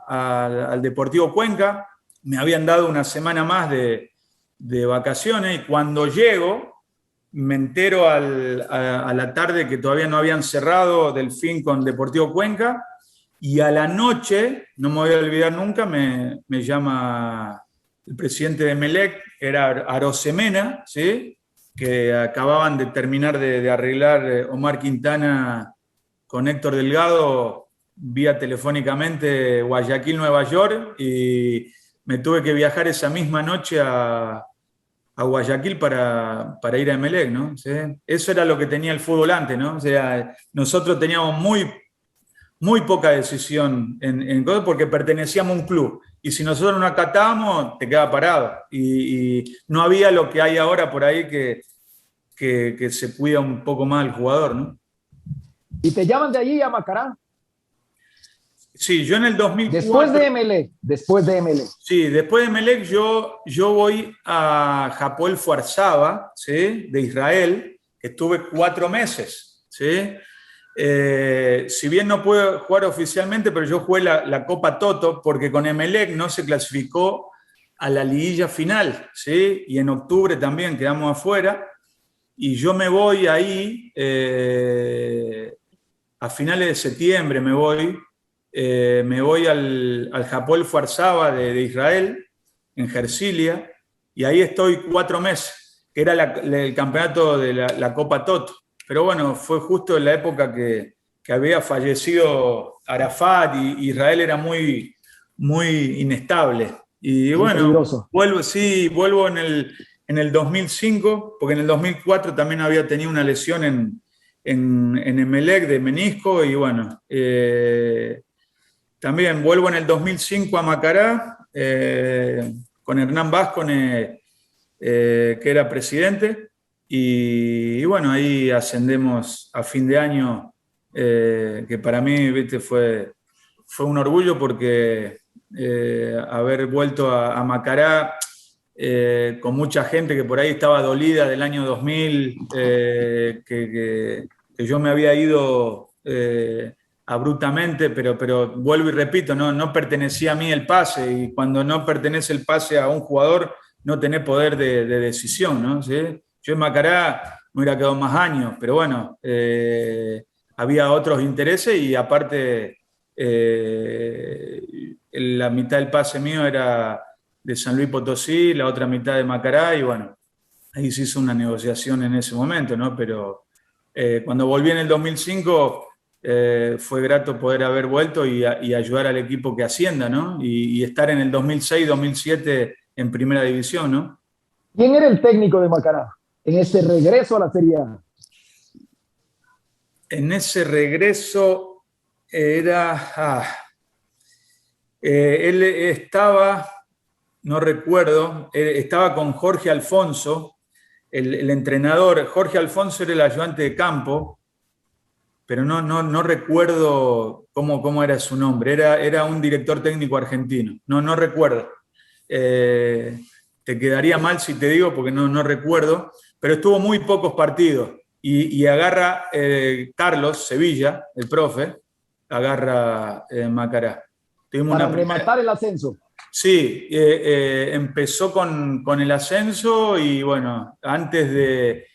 al Deportivo Cuenca. Me habían dado una semana más de vacaciones, y cuando llego me entero a la tarde que todavía no habían cerrado Delfín con Deportivo Cuenca, y a la noche, no me voy a olvidar nunca, me llama el presidente de Emelec, era Arosemena, ¿sí? Que acababan de terminar de arreglar Omar Quintana con Héctor Delgado vía telefónicamente Guayaquil, Nueva York, y me tuve que viajar esa misma noche a Guayaquil para ir a Emelec, ¿no? ¿Sí? Eso era lo que tenía el fútbol antes, ¿no? O sea, nosotros teníamos muy poca decisión porque pertenecíamos a un club, y si nosotros no acatábamos, te quedaba parado, y no había lo que hay ahora por ahí que se cuida un poco más al jugador, ¿no? Y te llaman de allí a Macará. Sí, yo en el 2004... Después de Emelec. Sí, después de Emelec yo voy a Hapoel Kfar-Saba, ¿sí? De Israel, que estuve 4 meses, ¿sí? Si bien no pude jugar oficialmente, pero yo jugué la Copa Toto, porque con Emelec no se clasificó a la liguilla final, ¿sí? Y en octubre también quedamos afuera, y yo me voy ahí, a finales de septiembre me voy al Hapoel Kfar-Saba de Israel, en Jersilia, y ahí estoy 4 meses, que era el campeonato de la Copa Toto. Pero bueno, fue justo en la época que había fallecido Arafat, y Israel era muy, muy inestable. Y bueno, vuelvo en el 2005, porque en el 2004 también había tenido una lesión en Emelec de menisco, y bueno, también vuelvo en el 2005 a Macará, con Hernán Vázquez, que era presidente, y bueno, ahí ascendemos a fin de año, que para mí, viste, fue un orgullo porque haber vuelto a Macará con mucha gente que por ahí estaba dolida del año 2000, que yo me había ido abruptamente, pero vuelvo y repito, no pertenecía a mí el pase, y cuando no pertenece el pase a un jugador, no tenés poder de decisión, ¿no? ¿Sí? Yo en Macará me hubiera quedado más años, pero bueno, había otros intereses y aparte la mitad del pase mío era de San Luis Potosí, la otra mitad de Macará, y bueno, ahí se hizo una negociación en ese momento, ¿no? Pero cuando volví en el 2005 fue grato poder haber vuelto y ayudar al equipo que ascienda, ¿no? Y estar en el 2006-2007 en primera división, ¿no? ¿Quién era el técnico de Macará en ese regreso a la Serie A? En ese regreso era... él estaba, no recuerdo, estaba con Jorge Alfonso, el entrenador. Jorge Alfonso era el ayudante de campo, pero no recuerdo cómo era su nombre. Era un director técnico argentino, no recuerdo. Te quedaría mal si te digo porque no recuerdo, pero estuvo muy pocos partidos y agarra Carlos Sevilla, el profe, agarra Macará. Para rematar el ascenso. Sí, empezó con el ascenso y bueno, antes de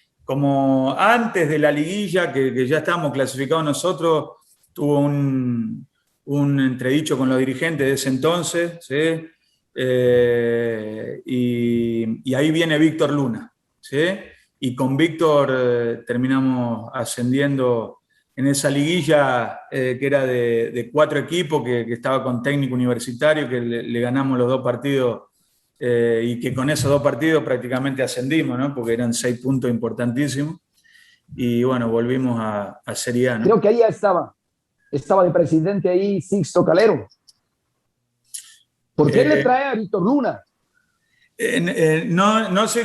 la liguilla, que ya estábamos clasificados nosotros, tuvo un entredicho con los dirigentes de ese entonces, ¿sí? Y ahí viene Víctor Luna, ¿sí? Y con Víctor terminamos ascendiendo en esa liguilla que era de 4 equipos, que estaba con técnico universitario, que le ganamos los 2 partidos y que con esos 2 partidos prácticamente ascendimos, ¿no? Porque eran 6 puntos importantísimos. Y bueno, volvimos a Serie A, ¿no? Creo que ahí ya estaba de presidente ahí Sixto Calero. ¿Por qué le trae a Víctor Luna? No sé,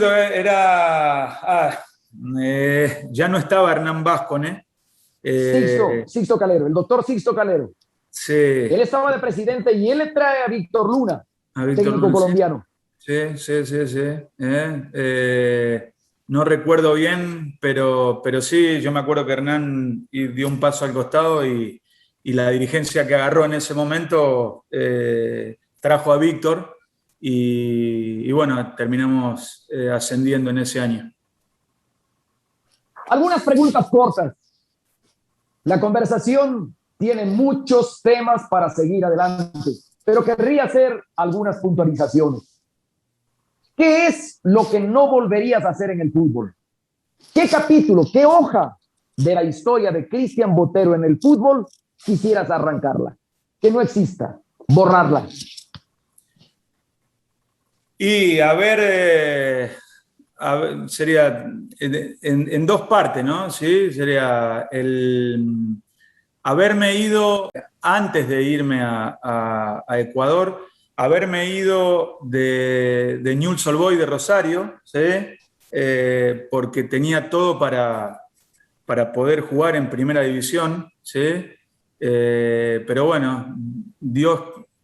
ya no estaba Hernán Vázquez, Sixto Calero, el doctor Sixto Calero. Sí. Él estaba de presidente y él le trae a Víctor Luna, técnico Luna, colombiano. Sí. No recuerdo bien, pero sí, yo me acuerdo que Hernán dio un paso al costado y la dirigencia que agarró en ese momento trajo a Víctor y bueno, terminamos ascendiendo en ese año. Algunas preguntas cortas. La conversación tiene muchos temas para seguir adelante, pero querría hacer algunas puntualizaciones. ¿Qué es lo que no volverías a hacer en el fútbol? ¿Qué capítulo, qué hoja de la historia de Cristian Botero en el fútbol quisieras arrancarla? Que no exista, borrarla. Y a ver, sería en 2 partes, ¿no? Sí, sería el haberme ido, antes de irme a Ecuador, haberme ido de Newell's Old Boys de Rosario, ¿sí? Porque tenía todo para poder jugar en primera división, ¿sí? Pero bueno, Dios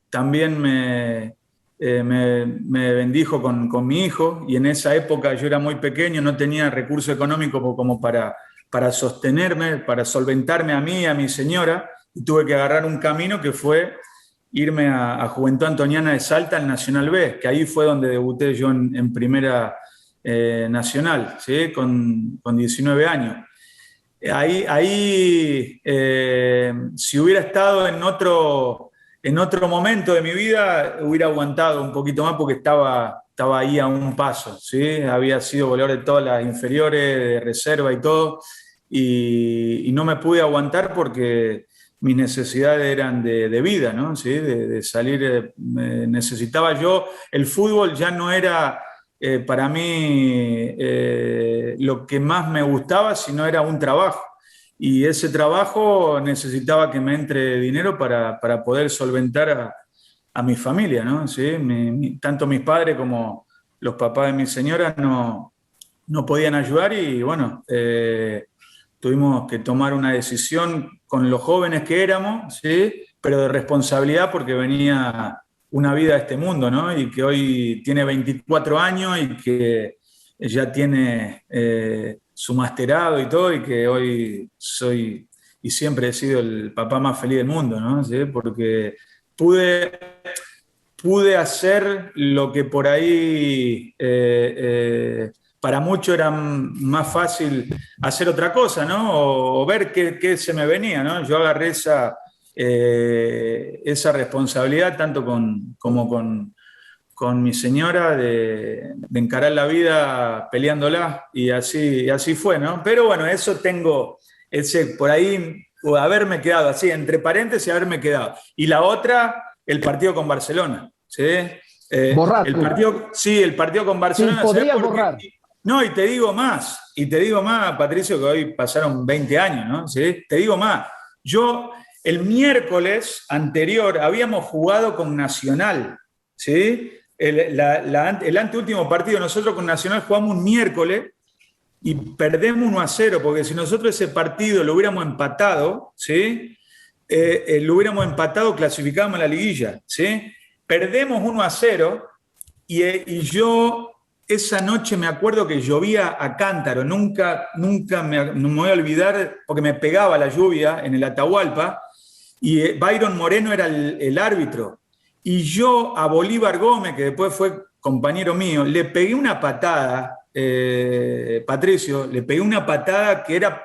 también me bendijo con mi hijo, y en esa época yo era muy pequeño, no tenía recurso económico como para sostenerme, para solventarme a mí y a mi señora, y tuve que agarrar un camino que fue irme a Juventud Antoniana de Salta, al Nacional B, que ahí fue donde debuté yo en primera nacional, ¿sí? Con 19 años. Ahí si hubiera estado en otro momento de mi vida, hubiera aguantado un poquito más porque estaba ahí a un paso, ¿sí? Había sido goleador de todas las inferiores, de reserva y todo, y no me pude aguantar porque mis necesidades eran de vida, ¿no? ¿Sí? De salir, necesitaba yo, el fútbol ya no era para mí lo que más me gustaba, sino era un trabajo. Y ese trabajo necesitaba que me entre dinero para poder solventar a mi familia, ¿no? ¿Sí? Tanto mis padres como los papás de mi señora no podían ayudar y bueno, tuvimos que tomar una decisión con los jóvenes que éramos, ¿sí? Pero de responsabilidad porque venía una vida a este mundo, ¿no? Y que hoy tiene 24 años y que ya tiene su masterado y todo, y que hoy soy y siempre he sido el papá más feliz del mundo, ¿no? ¿Sí? Porque pude hacer lo que por ahí para muchos era más fácil hacer otra cosa, ¿no? O ver qué se me venía, ¿no? Yo agarré esa responsabilidad tanto como con mi señora de encarar la vida peleándola y así fue, ¿no? Pero bueno, eso tengo, por ahí, haberme quedado así, entre paréntesis, haberme quedado. Y la otra, el partido con Barcelona, ¿sí? Borrar. El partido con Barcelona. Sí, podrías borrar. No, y te digo más, Patricio, que hoy pasaron 20 años, ¿no? ¿Sí? Te digo más, yo el miércoles anterior habíamos jugado con Nacional, ¿sí? El anteúltimo partido, nosotros con Nacional jugamos un miércoles y perdemos 1-0, porque si nosotros ese partido lo hubiéramos empatado, ¿sí? Clasificábamos a la liguilla, ¿sí? Perdemos 1-0 y yo esa noche me acuerdo que llovía a cántaro, nunca no me voy a olvidar, porque me pegaba la lluvia en el Atahualpa, y Byron Moreno era el árbitro. Y yo a Bolívar Gómez, que después fue compañero mío, le pegué una patada, Patricio, le pegué una patada que era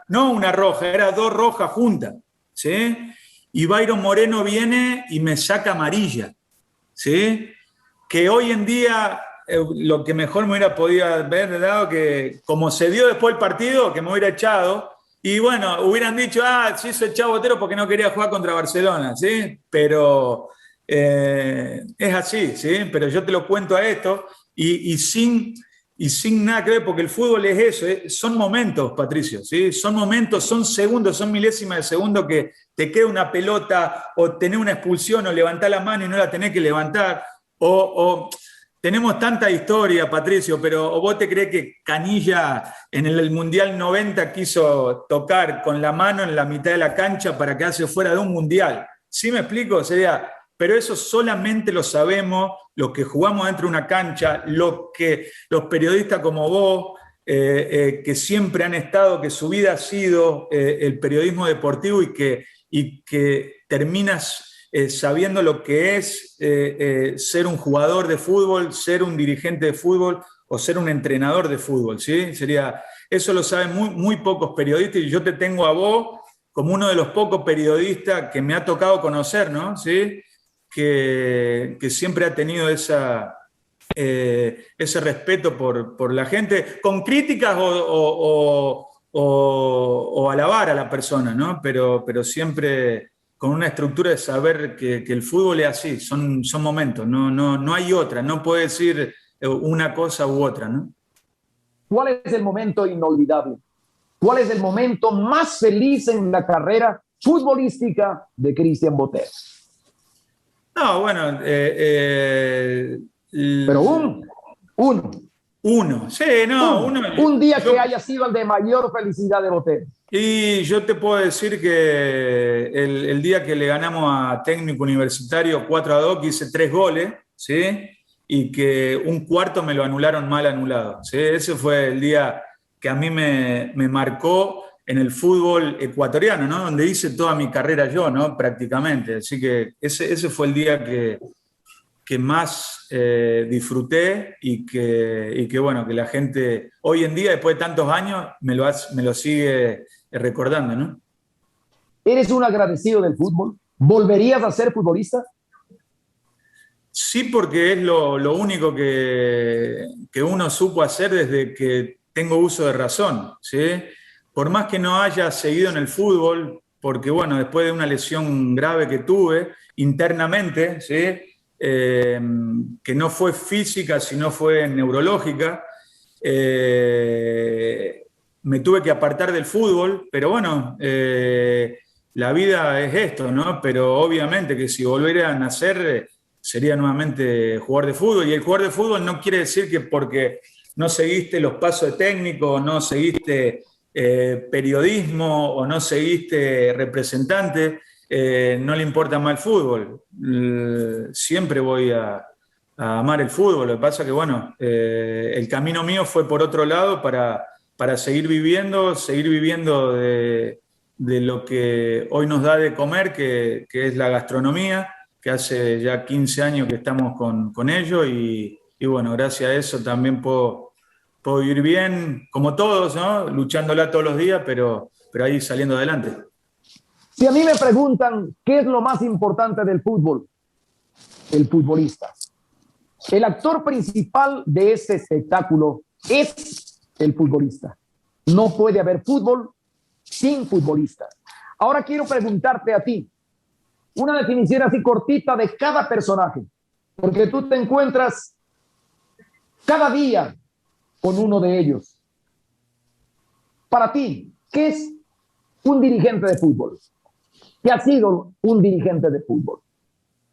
no una roja, era 2 rojas juntas, ¿sí? Y Byron Moreno viene y me saca amarilla, ¿sí? Que hoy en día lo que mejor me hubiera podido haber dado, que como se dio después el partido, que me hubiera echado, y bueno, hubieran dicho, se hizo echado Botero porque no quería jugar contra Barcelona, ¿sí? Pero es así, ¿sí? Pero yo te lo cuento a esto y sin nada que ver, porque el fútbol es eso, son momentos, Patricio, ¿sí? Son momentos, son segundos, son milésimas de segundo que te queda una pelota o tenés una expulsión o levantás la mano y no la tenés que levantar, o tenemos tanta historia, Patricio, pero ¿o vos te crees que Canilla en el Mundial 90 quiso tocar con la mano en la mitad de la cancha para quedarse fuera de un Mundial? ¿Sí me explico? Pero eso solamente lo sabemos los que jugamos dentro de una cancha, los periodistas como vos, que siempre han estado, que su vida ha sido el periodismo deportivo y que terminas sabiendo lo que es ser un jugador de fútbol, ser un dirigente de fútbol o ser un entrenador de fútbol, ¿sí? Eso lo saben muy pocos periodistas y yo te tengo a vos como uno de los pocos periodistas que me ha tocado conocer, ¿no? ¿Sí? Que siempre ha tenido ese respeto por la gente, con críticas o alabar a la persona, ¿no? Pero siempre con una estructura de saber que el fútbol es así, son momentos, no hay otra, no puede decir una cosa u otra, ¿no? ¿Cuál es el momento inolvidable? ¿Cuál es el momento más feliz en la carrera futbolística de Cristian Botero? No, bueno, pero uno. Sí, no, uno. Un día que haya sido el de mayor felicidad de Botero. Y yo te puedo decir que el día que le ganamos a Técnico Universitario 4-2, que hice 3 goles, ¿sí? Y que un cuarto me lo anularon mal anulado, ¿sí? Ese fue el día que a mí me marcó en el fútbol ecuatoriano, ¿no? Donde hice toda mi carrera yo, ¿no? Prácticamente. Así que ese fue el día que más disfruté y que, bueno, que la gente hoy en día, después de tantos años, me lo sigue recordando, ¿no? ¿Eres un agradecido del fútbol? ¿Volverías a ser futbolista? Sí, porque es lo único que uno supo hacer desde que tengo uso de razón, ¿sí? Por más que no haya seguido en el fútbol, porque, bueno, después de una lesión grave que tuve internamente, ¿sí? Que no fue física, sino fue neurológica, me tuve que apartar del fútbol, pero bueno, la vida es esto, ¿no? Pero obviamente que si volviera a nacer sería nuevamente jugador de fútbol. Y el jugador de fútbol no quiere decir que porque no seguiste los pasos de técnico, no seguiste periodismo o no seguiste representante, no le importa más el fútbol. Siempre voy a amar el fútbol. Lo que pasa que, bueno, el camino mío fue por otro lado para seguir viviendo de lo que hoy nos da de comer, que es la gastronomía, que hace ya 15 años que estamos con ello y bueno, gracias a eso también puedo vivir bien, como todos, ¿no? Luchándola todos los días, pero ahí saliendo adelante. Si a mí me preguntan qué es lo más importante del fútbol, el futbolista. El actor principal de este espectáculo es el futbolista. No puede haber fútbol sin futbolista. Ahora quiero preguntarte a ti una definición así cortita de cada personaje, porque tú te encuentras cada día con uno de ellos. Para ti, ¿qué es un dirigente de fútbol? ¿Qué ha sido un dirigente de fútbol?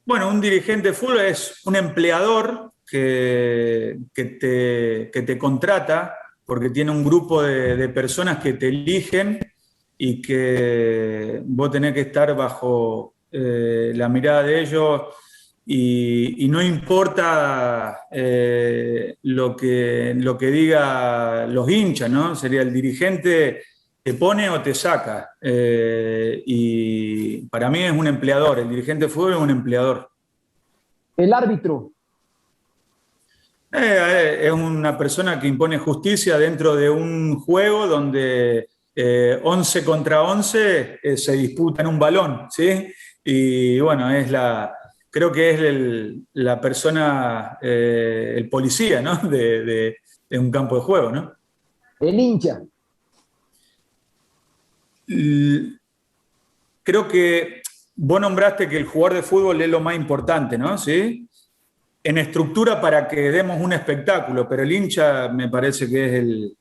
Bueno, un dirigente de fútbol es un empleador que te contrata porque tiene un grupo de personas que te eligen y que vos tenés que estar bajo la mirada de ellos y no importa lo que diga los hinchas, ¿no? Sería el dirigente te pone o te saca. Y para mí es un empleador, el dirigente de fútbol es un empleador. El árbitro. Es una persona que impone justicia dentro de un juego donde 11 contra 11 se disputan un balón, ¿sí? Y bueno, creo que es la persona, el policía, ¿no? de un campo de juego, ¿no? El hincha. Creo que vos nombraste que el jugador de fútbol es lo más importante, ¿no? ¿Sí? En estructura para que demos un espectáculo, pero el hincha me parece que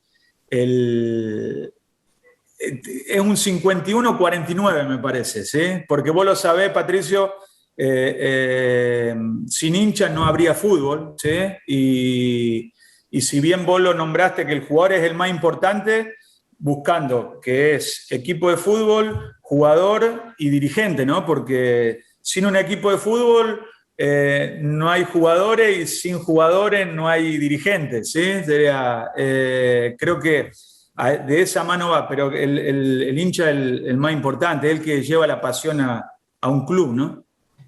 es un 51-49, me parece, ¿sí? Porque vos lo sabés, Patricio, sin hincha no habría fútbol, ¿sí? Y si bien vos lo nombraste que el jugador es el más importante, buscando que es equipo de fútbol, jugador y dirigente, ¿no? Porque sin un equipo de fútbol no hay jugadores y sin jugadores no hay dirigentes, ¿sí? Creo que de esa mano va, pero el hincha es el más importante, es el que lleva la pasión a un club, ¿no?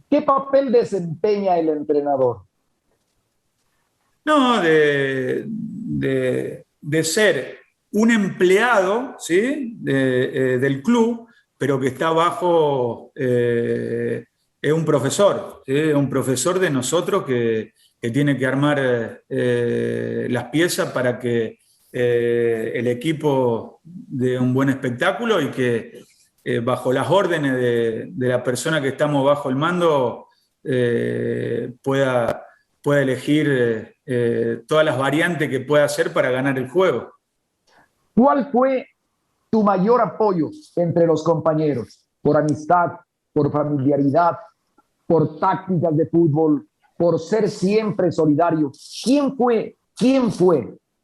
¿Qué papel desempeña el entrenador? No, de ser un empleado, ¿sí? Del club, pero que está bajo, es un profesor, ¿sí? Un profesor de nosotros que tiene que armar las piezas para que el equipo dé un buen espectáculo y que bajo las órdenes de la persona que estamos bajo el mando pueda elegir todas las variantes que pueda hacer para ganar el juego. ¿Cuál fue tu mayor apoyo entre los compañeros? ¿Por amistad, por familiaridad, por tácticas de fútbol, por ser siempre solidario? ¿Quién fue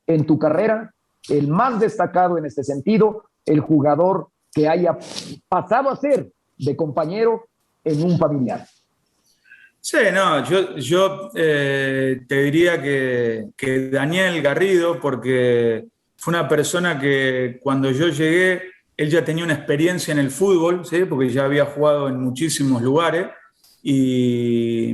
en tu carrera el más destacado en este sentido, el jugador que haya pasado a ser de compañero en un familiar? Sí, no, yo te diría que Daniel Garrido, porque fue una persona que cuando yo llegué, él ya tenía una experiencia en el fútbol, ¿sí? Porque ya había jugado en muchísimos lugares y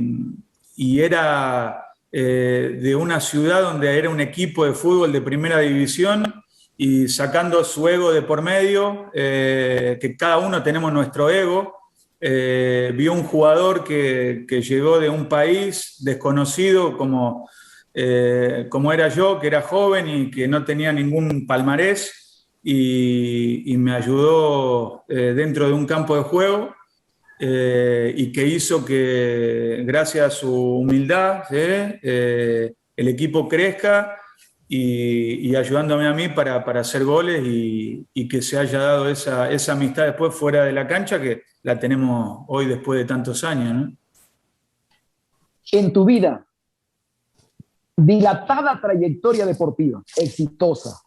era de una ciudad donde era un equipo de fútbol de primera división y sacando su ego de por medio, que cada uno tenemos nuestro ego, vio un jugador que llegó de un país desconocido como era yo, que era joven y que no tenía ningún palmarés y me ayudó dentro de un campo de juego y que hizo que gracias a su humildad el equipo crezca y ayudándome a mí para hacer goles y que se haya dado esa amistad después fuera de la cancha, que la tenemos hoy después de tantos años, ¿no? En tu vida, dilatada trayectoria deportiva, exitosa,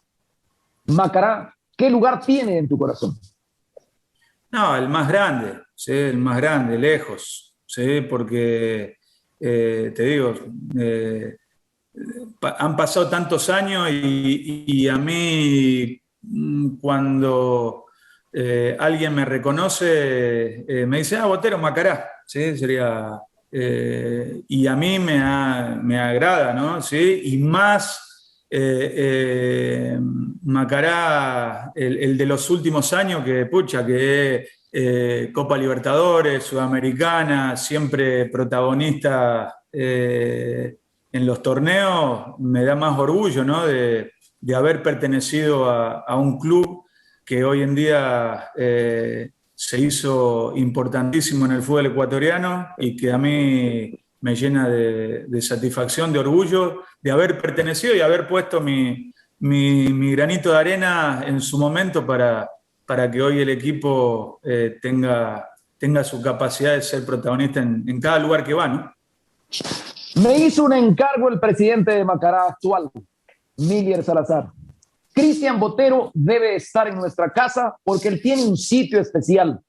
Macará, ¿qué lugar tiene en tu corazón? No, el más grande, ¿sí? El más grande, lejos, ¿sí? Porque, te digo, han pasado tantos años y a mí cuando alguien me reconoce, me dice, Botero, Macará, ¿sí? Sería, y a mí me agrada, ¿no? ¿Sí? Y más Macará, el de los últimos años, que pucha, que Copa Libertadores, Sudamericana, siempre protagonista en los torneos, me da más orgullo, ¿no? de haber pertenecido a un club que hoy en día se hizo importantísimo en el fútbol ecuatoriano y que a mí me llena de satisfacción, de orgullo, de haber pertenecido y haber puesto mi granito de arena en su momento para que hoy el equipo tenga su capacidad de ser protagonista en cada lugar que va, ¿no? Me hizo un encargo el presidente de Macará actual, Miller Salazar. Cristian Botero debe estar en nuestra casa porque él tiene un sitio especial.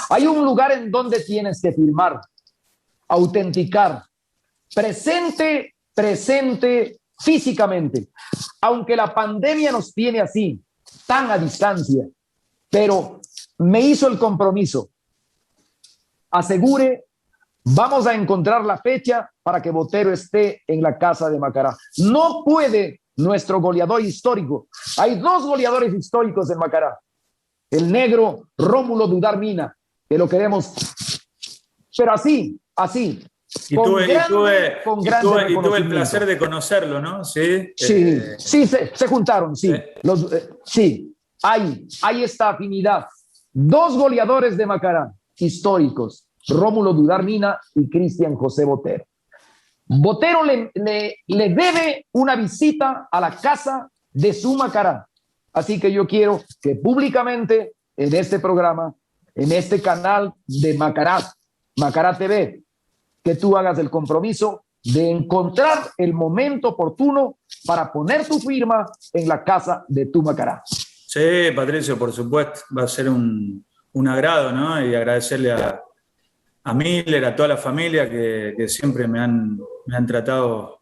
Hay un lugar en donde tienes que firmar, autenticar, presente físicamente. Aunque la pandemia nos tiene así, tan a distancia, pero me hizo el compromiso. Asegure, vamos a encontrar la fecha para que Botero esté en la casa de Macará. No puede nuestro goleador histórico. Hay dos goleadores históricos en Macará. El negro Rómulo Dudar Mina, que lo queremos, pero así. Y tuve el placer de conocerlo, ¿no? Sí, sí, se juntaron, sí. Sí, hay esta afinidad. Dos goleadores de Macará históricos, Rómulo Dudar Mina y Cristian José Botero. Botero le debe una visita a la casa de su Macará. Así que yo quiero que públicamente en este programa, en este canal de Macará TV, que tú hagas el compromiso de encontrar el momento oportuno para poner tu firma en la casa de tu Macará. Sí, Patricio, por supuesto, va a ser un agrado, ¿no? Y agradecerle a Miller, a toda la familia que siempre me han tratado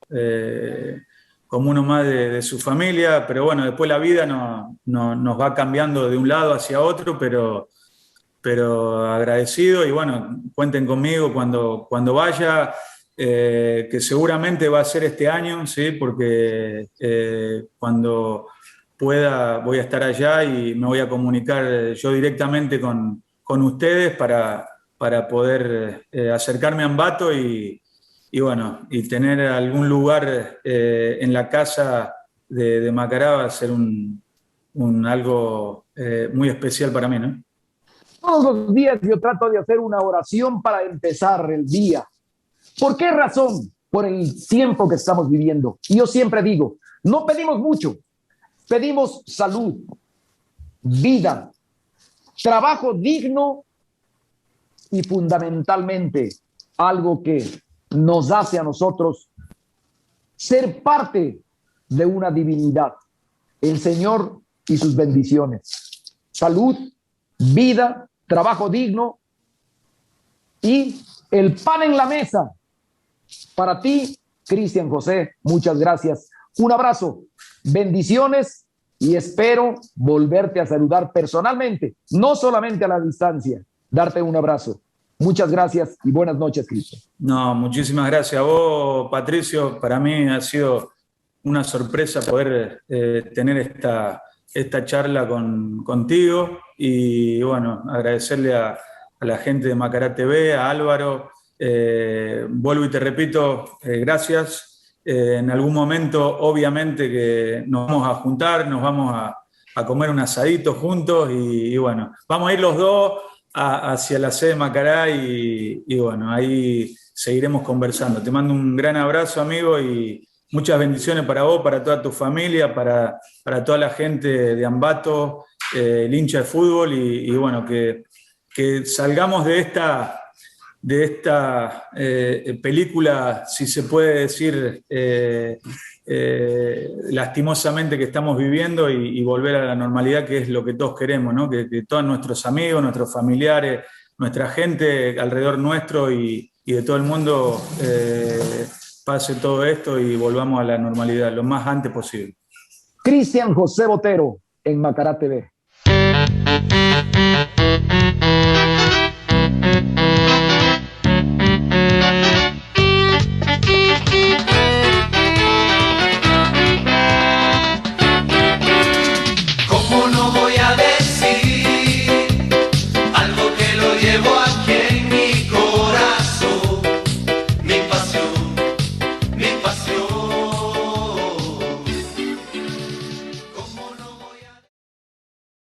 como uno más de su familia, pero bueno, después la vida nos va cambiando de un lado hacia otro, pero agradecido y bueno, cuenten conmigo cuando vaya, que seguramente va a ser este año, ¿sí? Porque cuando pueda voy a estar allá y me voy a comunicar yo directamente con ustedes para poder acercarme a Ambato y bueno, y tener algún lugar en la casa de Macará va a ser algo muy especial para mí, ¿no? Todos los días yo trato de hacer una oración para empezar el día. ¿Por qué razón? Por el tiempo que estamos viviendo. Y yo siempre digo, no pedimos mucho, pedimos salud, vida, trabajo digno y fundamentalmente algo que nos hace a nosotros ser parte de una divinidad, el Señor y sus bendiciones. Salud, vida, trabajo digno y el pan en la mesa. Para ti, Cristian José, muchas gracias. Un abrazo, bendiciones y espero volverte a saludar personalmente, no solamente a la distancia, darte un abrazo. Muchas gracias y buenas noches, Cristian. No, muchísimas gracias a vos, Patricio. Para mí ha sido una sorpresa poder tener esta charla contigo y bueno, agradecerle a la gente de Macará TV, a Álvaro. Vuelvo y te repito, gracias. En algún momento, obviamente, que nos vamos a juntar, nos vamos a comer un asadito juntos y bueno, vamos a ir los dos hacia la sede de Macará y bueno, ahí seguiremos conversando. Te mando un gran abrazo, amigo, y muchas bendiciones para vos, para toda tu familia, para toda la gente de Ambato, el hincha de fútbol, y bueno, que salgamos de esta película, si se puede decir, lastimosamente, que estamos viviendo, y volver a la normalidad, que es lo que todos queremos, ¿no? Que todos nuestros amigos, nuestros familiares, nuestra gente alrededor nuestro y de todo el mundo pase todo esto y volvamos a la normalidad lo más antes posible. Cristian José Botero en Macará TV.